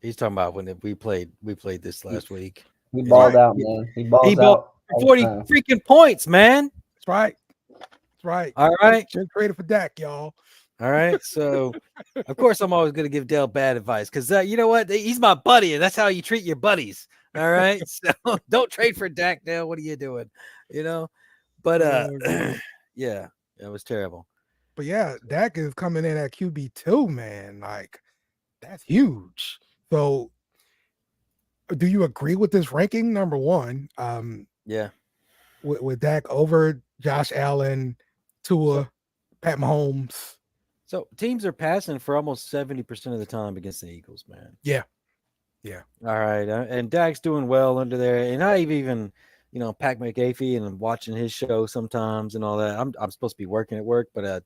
[SPEAKER 1] he's talking about when we played this last week.
[SPEAKER 4] He balled out, man. He balled out.
[SPEAKER 1] 40 freaking points, man.
[SPEAKER 3] That's right. That's right.
[SPEAKER 1] All right.
[SPEAKER 3] Should traded for Dak, y'all.
[SPEAKER 1] All right. So, of course, I'm always going to give Dale bad advice because you know what? He's my buddy, and that's how you treat your buddies. All right. So don't trade for Dak, Dale. What are you doing? But yeah, it was terrible.
[SPEAKER 3] But yeah, Dak is coming in at QB2, man. Like, that's huge. So do you agree with this ranking? Number one,
[SPEAKER 1] yeah,
[SPEAKER 3] with Dak over Josh Allen, Tua, Pat Mahomes.
[SPEAKER 1] So teams are passing for almost 70% of the time against the Eagles, man.
[SPEAKER 3] Yeah.
[SPEAKER 1] All right, and Dak's doing well under there, and I even Pat McAfee and I'm watching his show sometimes and all that. I'm supposed to be working at work, but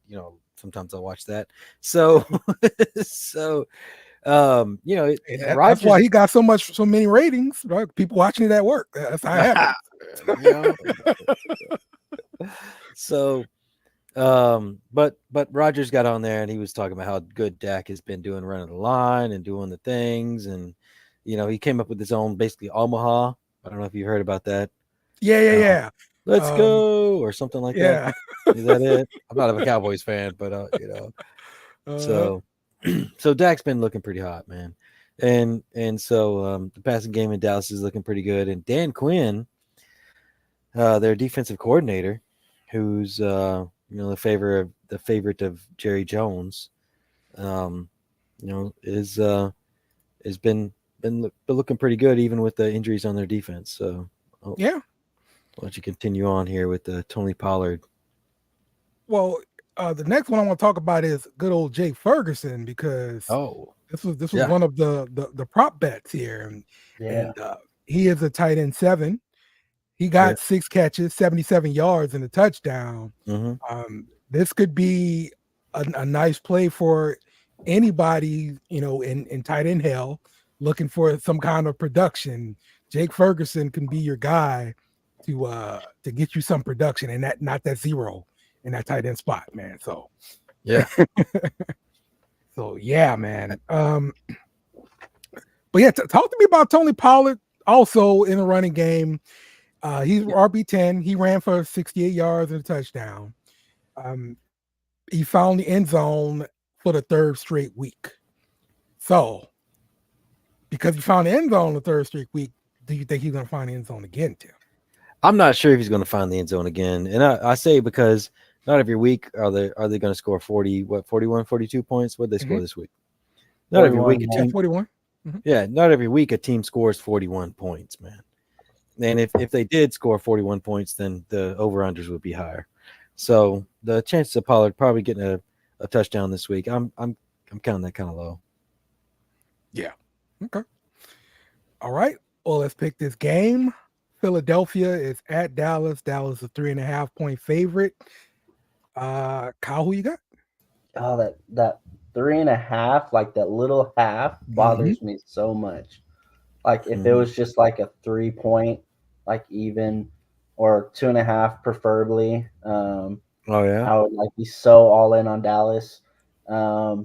[SPEAKER 1] sometimes I watch that. So
[SPEAKER 3] that's why he got so many ratings, right? People watching it at work. That's how it happens.
[SPEAKER 1] So, but Rogers got on there and he was talking about how good Dak has been doing running the line and doing the things, and he came up with his own basically Omaha. I don't know if you heard about that.
[SPEAKER 3] Yeah.
[SPEAKER 1] Let's go or something like that. Is that it? I'm not a Cowboys fan, but so Dak's been looking pretty hot, man. And so the passing game in Dallas is looking pretty good. And Dan Quinn, their defensive coordinator, who's the favorite of Jerry Jones, has been looking pretty good even with the injuries on their defense. So
[SPEAKER 3] yeah.
[SPEAKER 1] Why don't you continue on here with Tony Pollard?
[SPEAKER 3] Well, the next one I want to talk about is good old Jake Ferguson, because this was one of the prop bets here, and he is a tight end 7. He got 6 catches, 77 yards, and a touchdown. This could be a nice play for anybody in tight end hell looking for some kind of production. Jake Ferguson can be your guy to get you some production, and not that 0 in that tight end spot, man. So yeah, man. But yeah, talk to me about Tony Pollard also in the running game. He's RB10. He ran for 68 yards and a touchdown. He found the end zone for the third straight week. So, because he found the end zone the third straight week, do you think he's going to find the end zone again, Tim?
[SPEAKER 1] I'm not sure if he's going to find the end zone again. And I say because not every week are they going to score 41, 42 points? What did they score this week? Not every week.
[SPEAKER 3] 41.
[SPEAKER 1] Yeah, not every week a team scores 41 points, man. And if they did score 41 points, then the over-unders would be higher. So the chances of Pollard probably getting a touchdown this week, I'm counting that kind of low.
[SPEAKER 3] Yeah. Okay. All right. Well, let's pick this game. Philadelphia is at Dallas. Dallas is a 3.5-point favorite. Kyle, who you got?
[SPEAKER 4] Oh, that 3.5, like that little half, bothers me so much. Like if it was just like a 3-point, like even, or 2.5 preferably. I would like be so all in on Dallas. I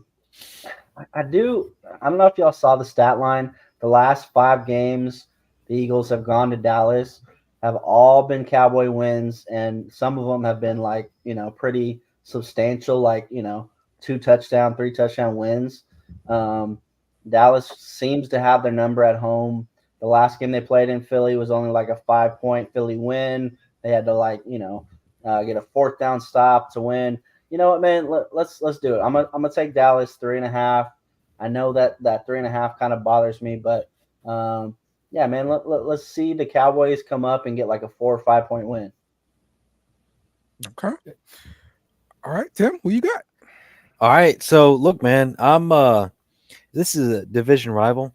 [SPEAKER 4] don't know if y'all saw the stat line. The last 5 games the Eagles have gone to Dallas have all been Cowboy wins, and some of them have been like, pretty substantial, like, 2 touchdown, 3 touchdown wins. Dallas seems to have their number at home. The last game they played in Philly was only like a 5-point Philly win. They had to get a 4th down stop to win. You know what, man? Let's do it. I'm gonna take Dallas 3.5. I know that 3.5 kind of bothers me, but yeah, man. Let's see the Cowboys come up and get like a 4 or 5-point win.
[SPEAKER 3] Okay. All right, Tim, who you got?
[SPEAKER 1] All right. So look, man, this is a division rival.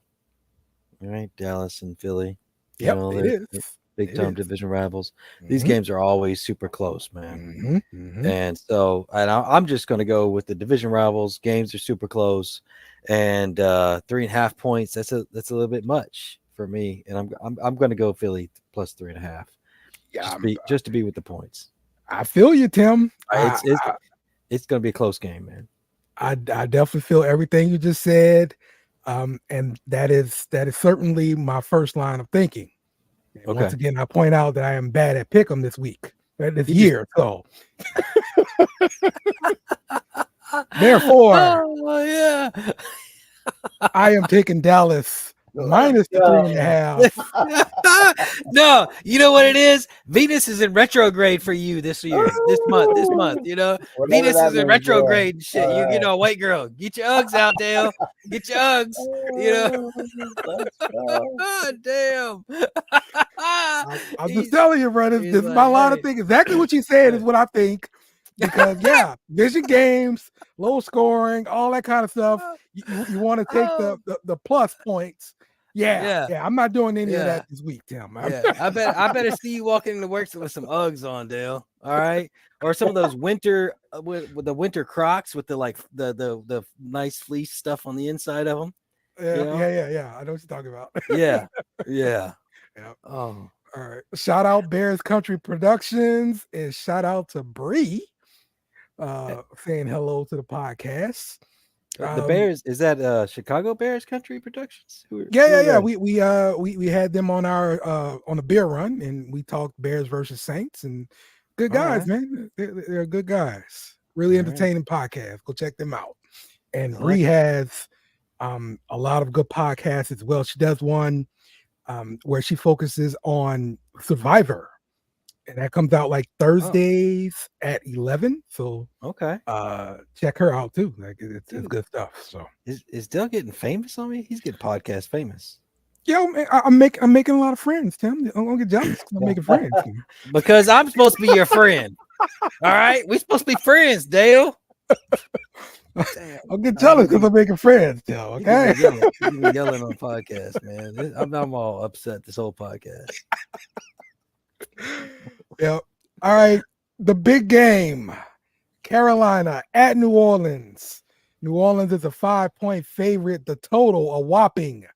[SPEAKER 1] All right, Dallas and Philly.
[SPEAKER 3] Yep, it is.
[SPEAKER 1] Big time division rivals. These games are always super close, man. And so, I'm just going to go with the division rivals. Games are super close, and 3.5 points. That's a little bit much for me, and I'm going to go Philly plus 3.5. Yeah, just to be with the points.
[SPEAKER 3] I feel you, Tim.
[SPEAKER 1] It's going to be a close game, man.
[SPEAKER 3] I definitely feel everything you just said, and that is certainly my first line of thinking. Okay. Once again, I point out that I am bad at pick'em this year. So, therefore, I am taking Dallas minus the 3.5.
[SPEAKER 1] No, you know what it is? Venus is in retrograde for you this year, this month. Venus is in retrograde and shit. White girl, get your Uggs out, Dale. Get your Uggs. Damn.
[SPEAKER 3] I'm just telling you, brother. This is my line of thinking. Exactly what you said is what I think. Because vision games, low scoring, all that kind of stuff. You want to take the plus points. Yeah. I'm not doing any of that this week, Tim.
[SPEAKER 1] I better see you walking into work with some Uggs on, Dale. All right, or some of those winter with the winter Crocs with the nice fleece stuff on the inside of them.
[SPEAKER 3] Yeah. I know what you're talking about.
[SPEAKER 1] Yeah.
[SPEAKER 3] Oh, all right. Shout out Bears Country Productions and shout out to Bree saying hello to the podcast.
[SPEAKER 1] The Bears, is that Chicago Bears Country Productions?
[SPEAKER 3] Yeah. We had them on our on a beer run, and we talked Bears versus Saints, and good guys, man. They're good guys. Really entertaining podcast. Go check them out. And Bree has a lot of good podcasts as well. She does one where she focuses on Survivor. And that comes out like Thursdays at 11. So check her out too. Like it's good stuff. So
[SPEAKER 1] is Dale getting famous on me? He's getting podcast famous.
[SPEAKER 3] Yo, man, I'm making a lot of friends, Tim. I'm gonna get jealous. I'm making friends.
[SPEAKER 1] Because I'm supposed to be your friend. All right, we're supposed to be friends, Dale.
[SPEAKER 3] I'll get jealous because I'm making friends, Dale. Okay.
[SPEAKER 1] You're yelling on the podcast, man. I'm all upset this whole podcast.
[SPEAKER 3] Yep. All right. The big game. Carolina at New Orleans. New Orleans is a 5-point favorite. The total a whopping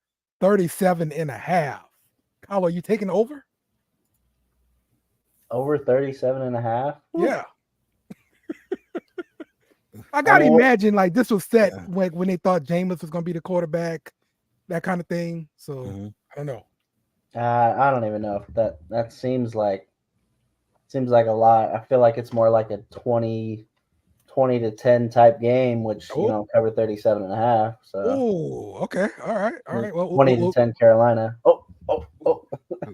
[SPEAKER 3] 37.5. Kyle, are you taking over?
[SPEAKER 4] Over 37.5?
[SPEAKER 3] Yeah. I gotta imagine like this was set when they thought Jameis was gonna be the quarterback, that kind of thing. So I don't know.
[SPEAKER 4] I don't even know if that seems like a lot. I feel like it's more like a 20 20-10 type game, which covered 37.5. So
[SPEAKER 3] okay, all right. Well,
[SPEAKER 4] 20-10 Carolina. Oh.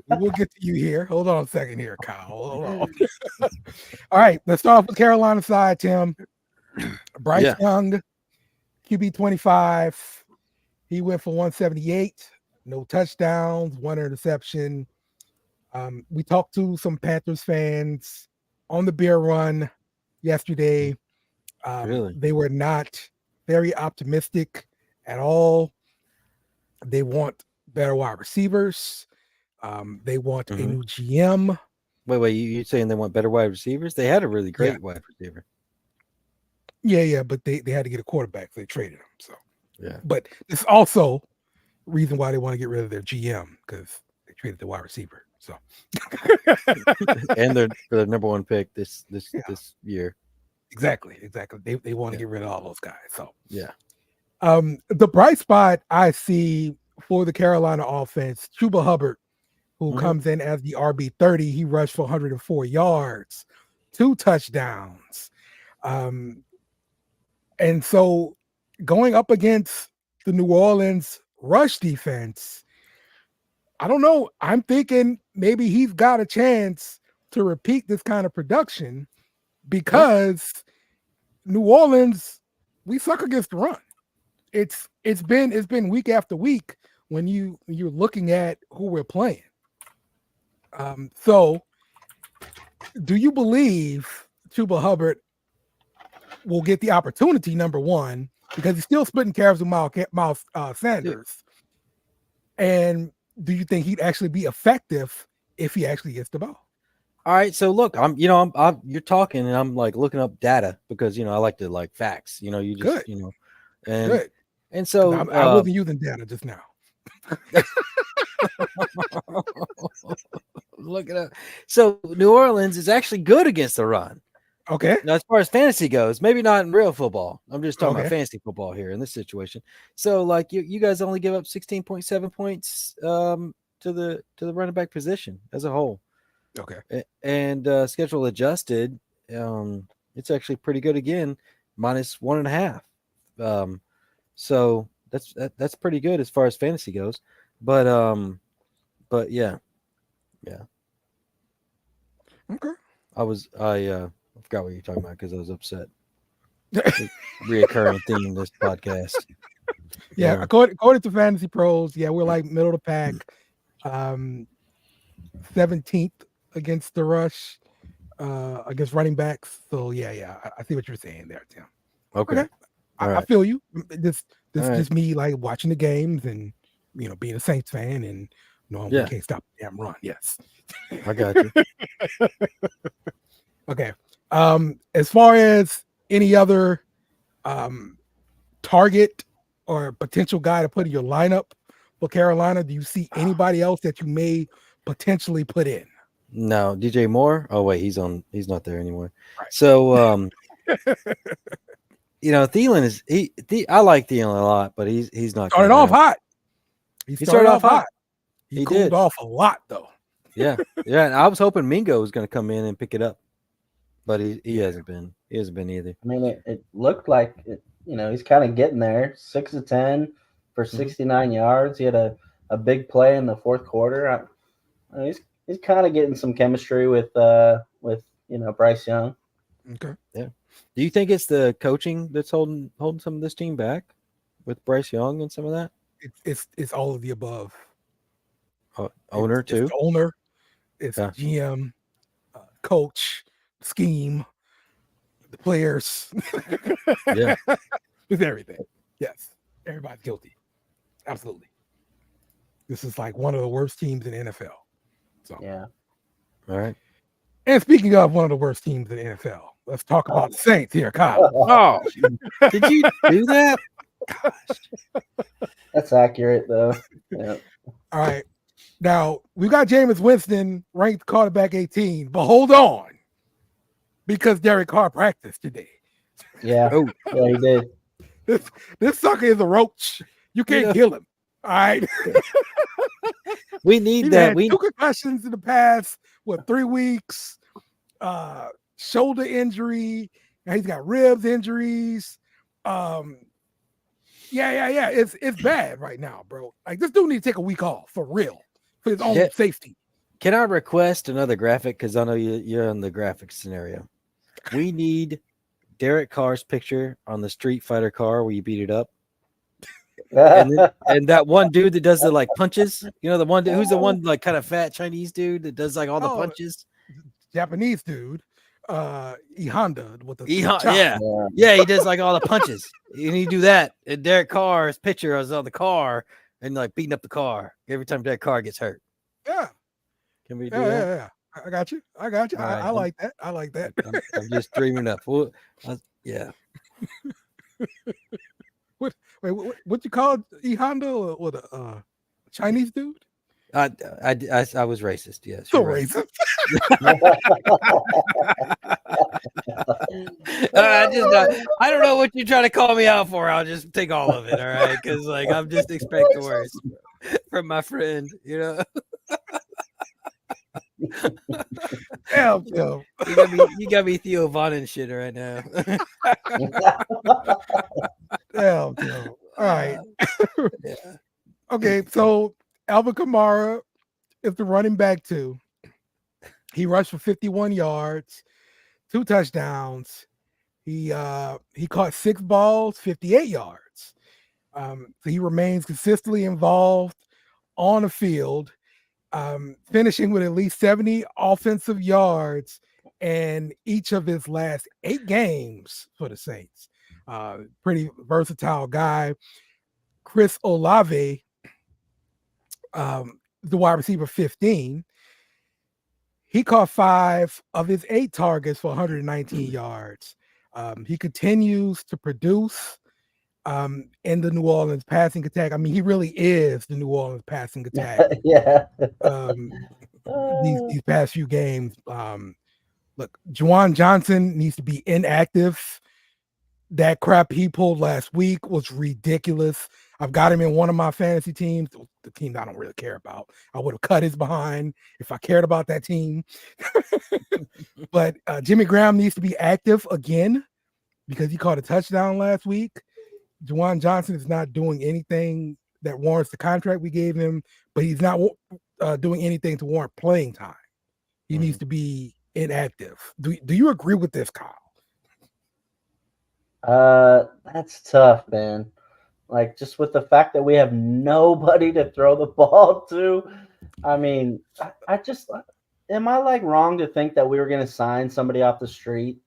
[SPEAKER 3] We'll get to you here. Hold on a second here, Kyle. Hold on. All right, let's start off with Carolina side, Tim. Bryce Young, QB 25. He went for 178, no touchdowns, 1 interception. We talked to some Panthers fans on the beer run yesterday.
[SPEAKER 1] Really?
[SPEAKER 3] They were not very optimistic at all. They want better wide receivers. They want a new GM.
[SPEAKER 1] Wait, you saying they want better wide receivers? They had a really great wide receiver.
[SPEAKER 3] Yeah, but they had to get a quarterback, so they traded him. So
[SPEAKER 1] yeah.
[SPEAKER 3] But it's also reason why they want to get rid of their GM, because they traded the wide receiver. So
[SPEAKER 1] and they're the number 1 pick this year.
[SPEAKER 3] Exactly. They want to get rid of all those guys. So
[SPEAKER 1] yeah.
[SPEAKER 3] The bright spot I see for the Carolina offense, Chuba Hubbard, who comes in as the RB30. He rushed for 104 yards, 2 touchdowns. And so going up against the New Orleans rush defense, I don't know. I'm thinking maybe he's got a chance to repeat this kind of production, because New Orleans, we suck against the run. It's been week after week when you're looking at who we're playing. So do you believe Chuba Hubbard will get the opportunity, number one, because he's still splitting carries with Miles Sanders? And do you think he'd actually be effective if he actually gets the ball?
[SPEAKER 1] All right, so look, you're talking and I'm like looking up data because I like to like facts. You just
[SPEAKER 3] Good.
[SPEAKER 1] And so
[SPEAKER 3] I wasn't using data just now.
[SPEAKER 1] Look it up. So New Orleans is actually good against the run.
[SPEAKER 3] Okay.
[SPEAKER 1] Now, as far as fantasy goes, maybe not in real football. I'm just talking about fantasy football here in this situation. So, like you guys only give up 16.7 points to the running back position as a whole.
[SPEAKER 3] Okay.
[SPEAKER 1] And schedule adjusted, it's actually pretty good again, -1.5. So that's pretty good as far as fantasy goes. But yeah.
[SPEAKER 3] Okay.
[SPEAKER 1] I forgot what you're talking about because I was upset. Reoccurring theme this podcast.
[SPEAKER 3] Yeah, according to Fantasy Pros, we're like middle of the pack, 17th against the rush, against running backs. So I see what you're saying there, Tim.
[SPEAKER 1] Okay.
[SPEAKER 3] I feel you. This
[SPEAKER 1] right.
[SPEAKER 3] just me like watching the games and being a Saints fan and knowing we can't stop the damn run. Yes.
[SPEAKER 1] I got you.
[SPEAKER 3] Okay. As far as any other target or potential guy to put in your lineup for Carolina, do you see anybody else that you may potentially put in?
[SPEAKER 1] No, DJ Moore. Oh wait, he's not there anymore. Right. So Thielen is I like Thielen a lot, but he's not
[SPEAKER 3] started off hot. He started off hot. He cooled off a lot though.
[SPEAKER 1] Yeah. And I was hoping Mingo was going to come in and pick it up, but he hasn't been. He hasn't been either.
[SPEAKER 4] I mean, it looked like it. He's kind of getting there. 6 of 10 for 69 yards. He had a big play in the fourth quarter. He's kind of getting some chemistry with Bryce Young.
[SPEAKER 3] Okay.
[SPEAKER 1] Yeah. Do you think it's the coaching that's holding some of this team back with Bryce Young and some of that?
[SPEAKER 3] It's all of the above.
[SPEAKER 1] Owner too.
[SPEAKER 3] It's the owner. It's GM, coach, scheme, the players.
[SPEAKER 1] Yeah.
[SPEAKER 3] It's everything. Yes. Everybody's guilty. Absolutely. This is like one of the worst teams in the NFL. So
[SPEAKER 4] yeah.
[SPEAKER 1] All right.
[SPEAKER 3] And speaking of one of the worst teams in the NFL, let's talk about the Saints here, Kyle.
[SPEAKER 1] Oh, did you do that?
[SPEAKER 3] Gosh.
[SPEAKER 4] That's accurate though. Yeah.
[SPEAKER 3] All right. Now, we've got Jameis Winston ranked quarterback 18, but hold on, because Derek Carr practiced today.
[SPEAKER 4] Yeah, yeah, he did.
[SPEAKER 3] This sucker is a roach. You can't kill him. All right.
[SPEAKER 1] We need that.
[SPEAKER 3] We 2 concussions in the past, 3 weeks, shoulder injury, Now he's got ribs injuries. Yeah. It's bad right now, bro. Like this dude needs to take a week off for real, for his own safety.
[SPEAKER 1] Can I request another graphic? Because I know you're in the graphic scenario. We need Derek Carr's picture on the Street Fighter car where you beat it up. and that one dude that does the like punches, you know, the one dude, who's the one like kind of fat Chinese dude that does like all the punches.
[SPEAKER 3] Japanese dude, E Honda with the
[SPEAKER 1] yeah, he does like all the punches. And he do that. And Derek Carr's picture is on the car and like beating up the car every time Derek Carr gets hurt.
[SPEAKER 3] Yeah.
[SPEAKER 1] Can we do that?
[SPEAKER 3] Yeah. I got you. Right. I like that.
[SPEAKER 1] I'm just dreaming up. Yeah.
[SPEAKER 3] What you call E Honda or the Chinese dude?
[SPEAKER 1] I was racist. Yes.
[SPEAKER 3] So racist.
[SPEAKER 1] I don't know what you're trying to call me out for. I'll just take all of it. All right, because like I'm just expecting worse from my friend. You know.
[SPEAKER 3] Damn.
[SPEAKER 1] You got me Theo Von and shit right now.
[SPEAKER 3] Damn. All right.
[SPEAKER 1] Yeah.
[SPEAKER 3] Okay, so Alvin Kamara is the running back too. He rushed for 51 yards, 2 touchdowns. He caught 6 balls, 58 yards. So he remains consistently involved on the field, finishing with at least 70 offensive yards in each of his last 8 games for the Saints. Pretty versatile guy. Chris Olave, the wide receiver 15, he caught 5 of his 8 targets for 119 yards. He continues to produce in the New Orleans passing attack. I mean, he really is the New Orleans passing attack.
[SPEAKER 4] Yeah.
[SPEAKER 3] These past few games. Look, Juwan Johnson needs to be inactive. That crap he pulled last week was ridiculous. I've got him in one of my fantasy teams, the team I don't really care about. I would have cut his behind if I cared about that team. But Jimmy Graham needs to be active again because he caught a touchdown last week. Juwan Johnson is not doing anything that warrants the contract we gave him, but he's not doing anything to warrant playing time. He needs to be inactive. Do you agree with this, Kyle?
[SPEAKER 4] That's tough, man. Like just with the fact that we have nobody to throw the ball to. I mean, I just am I like wrong to think that we were going to sign somebody off the street?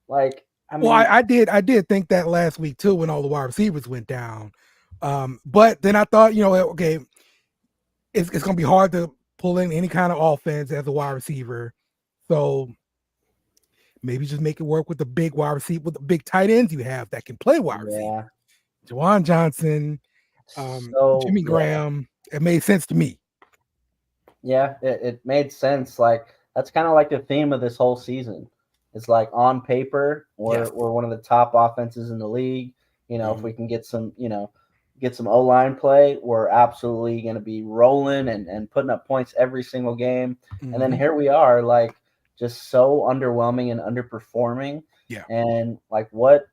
[SPEAKER 4] Like, I mean,
[SPEAKER 3] well, I did think that last week too when all the wide receivers went down. But then I thought, okay, it's going to be hard to pull in any kind of offense as a wide receiver. So maybe just make it work with the big wide receiver, with the big tight ends you have that can play wide receiver. Juwan Johnson, Jimmy Graham. It made sense to me.
[SPEAKER 4] Yeah, it made sense. Like that's kind of like the theme of this whole season. It's like on paper, we're one of the top offenses in the league. If we can get some, get some O-line play, we're absolutely going to be rolling and putting up points every single game. And then here we are, like just so underwhelming and underperforming.
[SPEAKER 3] Yeah.
[SPEAKER 4] And like, what's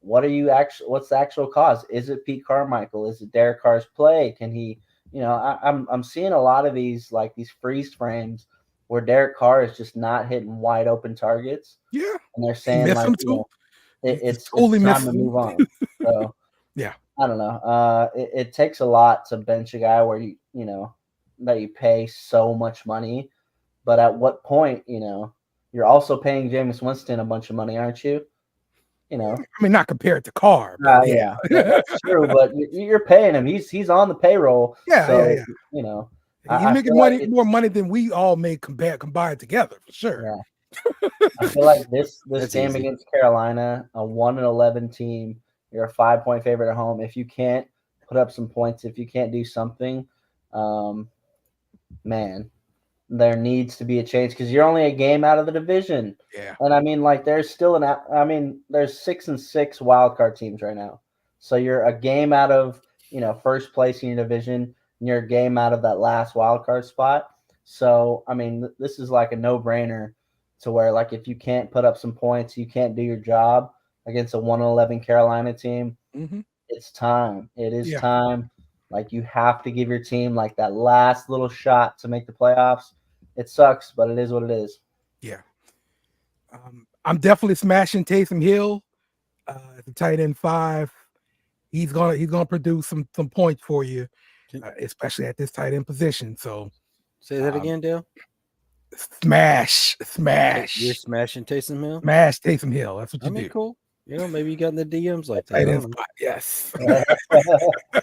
[SPEAKER 4] the actual cause? Is it Pete Carmichael? Is it Derek Carr's play? Can he, I'm seeing a lot of these, like these freeze frames where Derek Carr is just not hitting wide open targets.
[SPEAKER 3] Yeah.
[SPEAKER 4] And they're saying like, it's time to move on. So
[SPEAKER 3] yeah,
[SPEAKER 4] I don't know. It takes a lot to bench a guy where that you pay so much money, but at what point, you're also paying Jameis Winston a bunch of money, aren't you? I
[SPEAKER 3] mean, not compared to Carr.
[SPEAKER 4] Yeah, that's true. But you're paying him. He's on the payroll.
[SPEAKER 3] Yeah,
[SPEAKER 4] so,
[SPEAKER 3] yeah. He's making more money than we all make combined together for sure.
[SPEAKER 4] Yeah. I feel like this game against Carolina, a 1-11 team, you're a 5-point favorite at home. If you can't put up some points, if you can't do something, man, there needs to be a change because you're only a game out of the division.
[SPEAKER 3] Yeah.
[SPEAKER 4] And I mean, like, there's still there's 6-6 wild card teams right now. So you're a game out of, first place in your division, and you're a game out of that last wild card spot. So, I mean, this is like a no-brainer to where, like, if you can't put up some points, you can't do your job against a 1-11 Carolina team. It's time. It is time. Like, you have to give your team like that last little shot to make the playoffs. It sucks, but it is what it is.
[SPEAKER 3] Yeah. I'm definitely smashing Taysom Hill at the tight end 5. He's gonna produce some points for you, especially at this tight end position. So
[SPEAKER 1] say that again, Dale.
[SPEAKER 3] Smash.
[SPEAKER 1] You're smashing Taysom Hill.
[SPEAKER 3] Smash Taysom Hill. That's what you do.
[SPEAKER 1] Cool. You know, maybe you got in the DMs like that.
[SPEAKER 3] Tight end spot. Yes.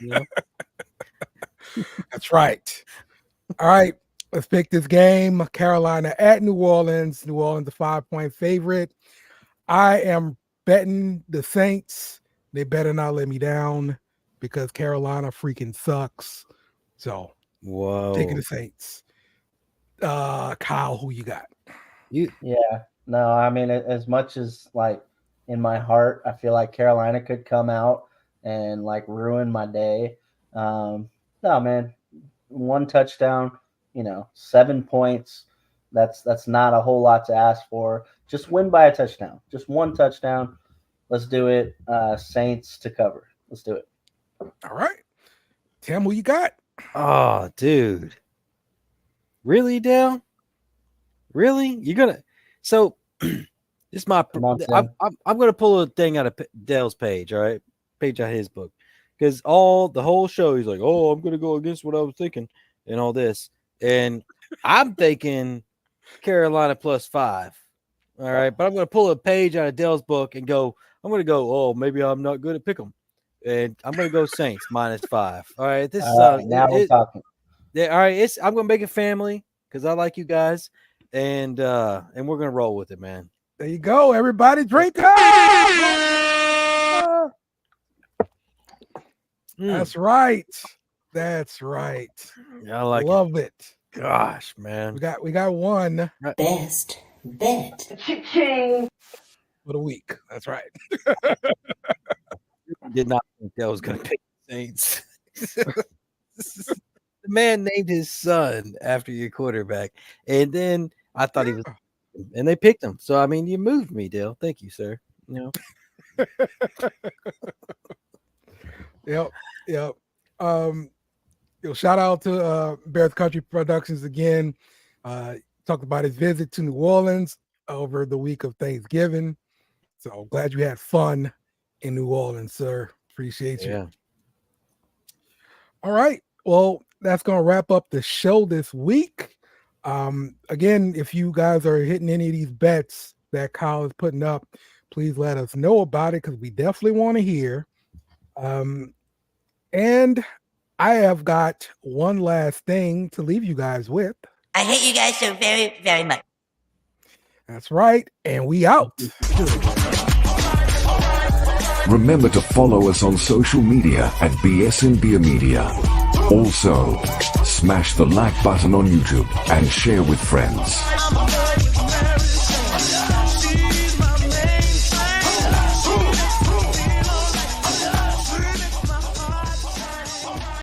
[SPEAKER 1] You know?
[SPEAKER 3] That's right. All right. Let's pick this game. Carolina at New Orleans. New Orleans, a 5-point favorite. I am betting the Saints. They better not let me down because Carolina freaking sucks. So, taking the Saints. Kyle, who you got?
[SPEAKER 4] Yeah. No, I mean, as much as, like, in my heart, I feel like Carolina could come out and, like, ruin my day. No, man. 1 touchdown, 7 points. That's not a whole lot to ask for. Just win by a touchdown. Just 1 touchdown. Let's do it. Saints to cover. Let's do it.
[SPEAKER 3] All right. Tim, who you got?
[SPEAKER 1] Oh, dude. Really, Dale? Really? You're gonna? So, this my. I'm gonna pull a thing out of Dale's page. All right, page out of his book, because the whole show he's like, "Oh, I'm gonna go against what I was thinking," and all this, and I'm thinking Carolina +5. All right, but I'm gonna pull a page out of Dale's book and go. I'm gonna go. Oh, maybe I'm not good at pick'em, and I'm gonna go Saints -5. All right, this is
[SPEAKER 4] now we're talking.
[SPEAKER 1] Yeah, all right. I'm gonna make it family because I like you guys, and we're gonna roll with it, man.
[SPEAKER 3] There you go. Everybody drink up. That's right. That's right.
[SPEAKER 1] Yeah, I
[SPEAKER 3] love it.
[SPEAKER 1] Gosh, man.
[SPEAKER 3] We got one
[SPEAKER 10] best bet
[SPEAKER 3] for the week. That's right.
[SPEAKER 1] Did not think that was gonna pick the Saints. The man named his son after your quarterback, and then I thought he was, and they picked him. So I mean, you moved me, Dale. Thank you, sir.
[SPEAKER 3] Yep. Shout out to Bears Country Productions again. Talked about his visit to New Orleans over the week of Thanksgiving. So glad you had fun in New Orleans, sir. Appreciate you.
[SPEAKER 1] Yeah.
[SPEAKER 3] All right. Well, that's going to wrap up the show this week. Again, if you guys are hitting any of these bets that Kyle is putting up, please let us know about it because we definitely want to hear. And I have got one last thing to leave you guys with.
[SPEAKER 11] I hate you guys so very, very much.
[SPEAKER 3] That's right. And we out.
[SPEAKER 2] Remember to follow us on social media at BS and Beer Media. Also, smash the like button on YouTube and share with friends.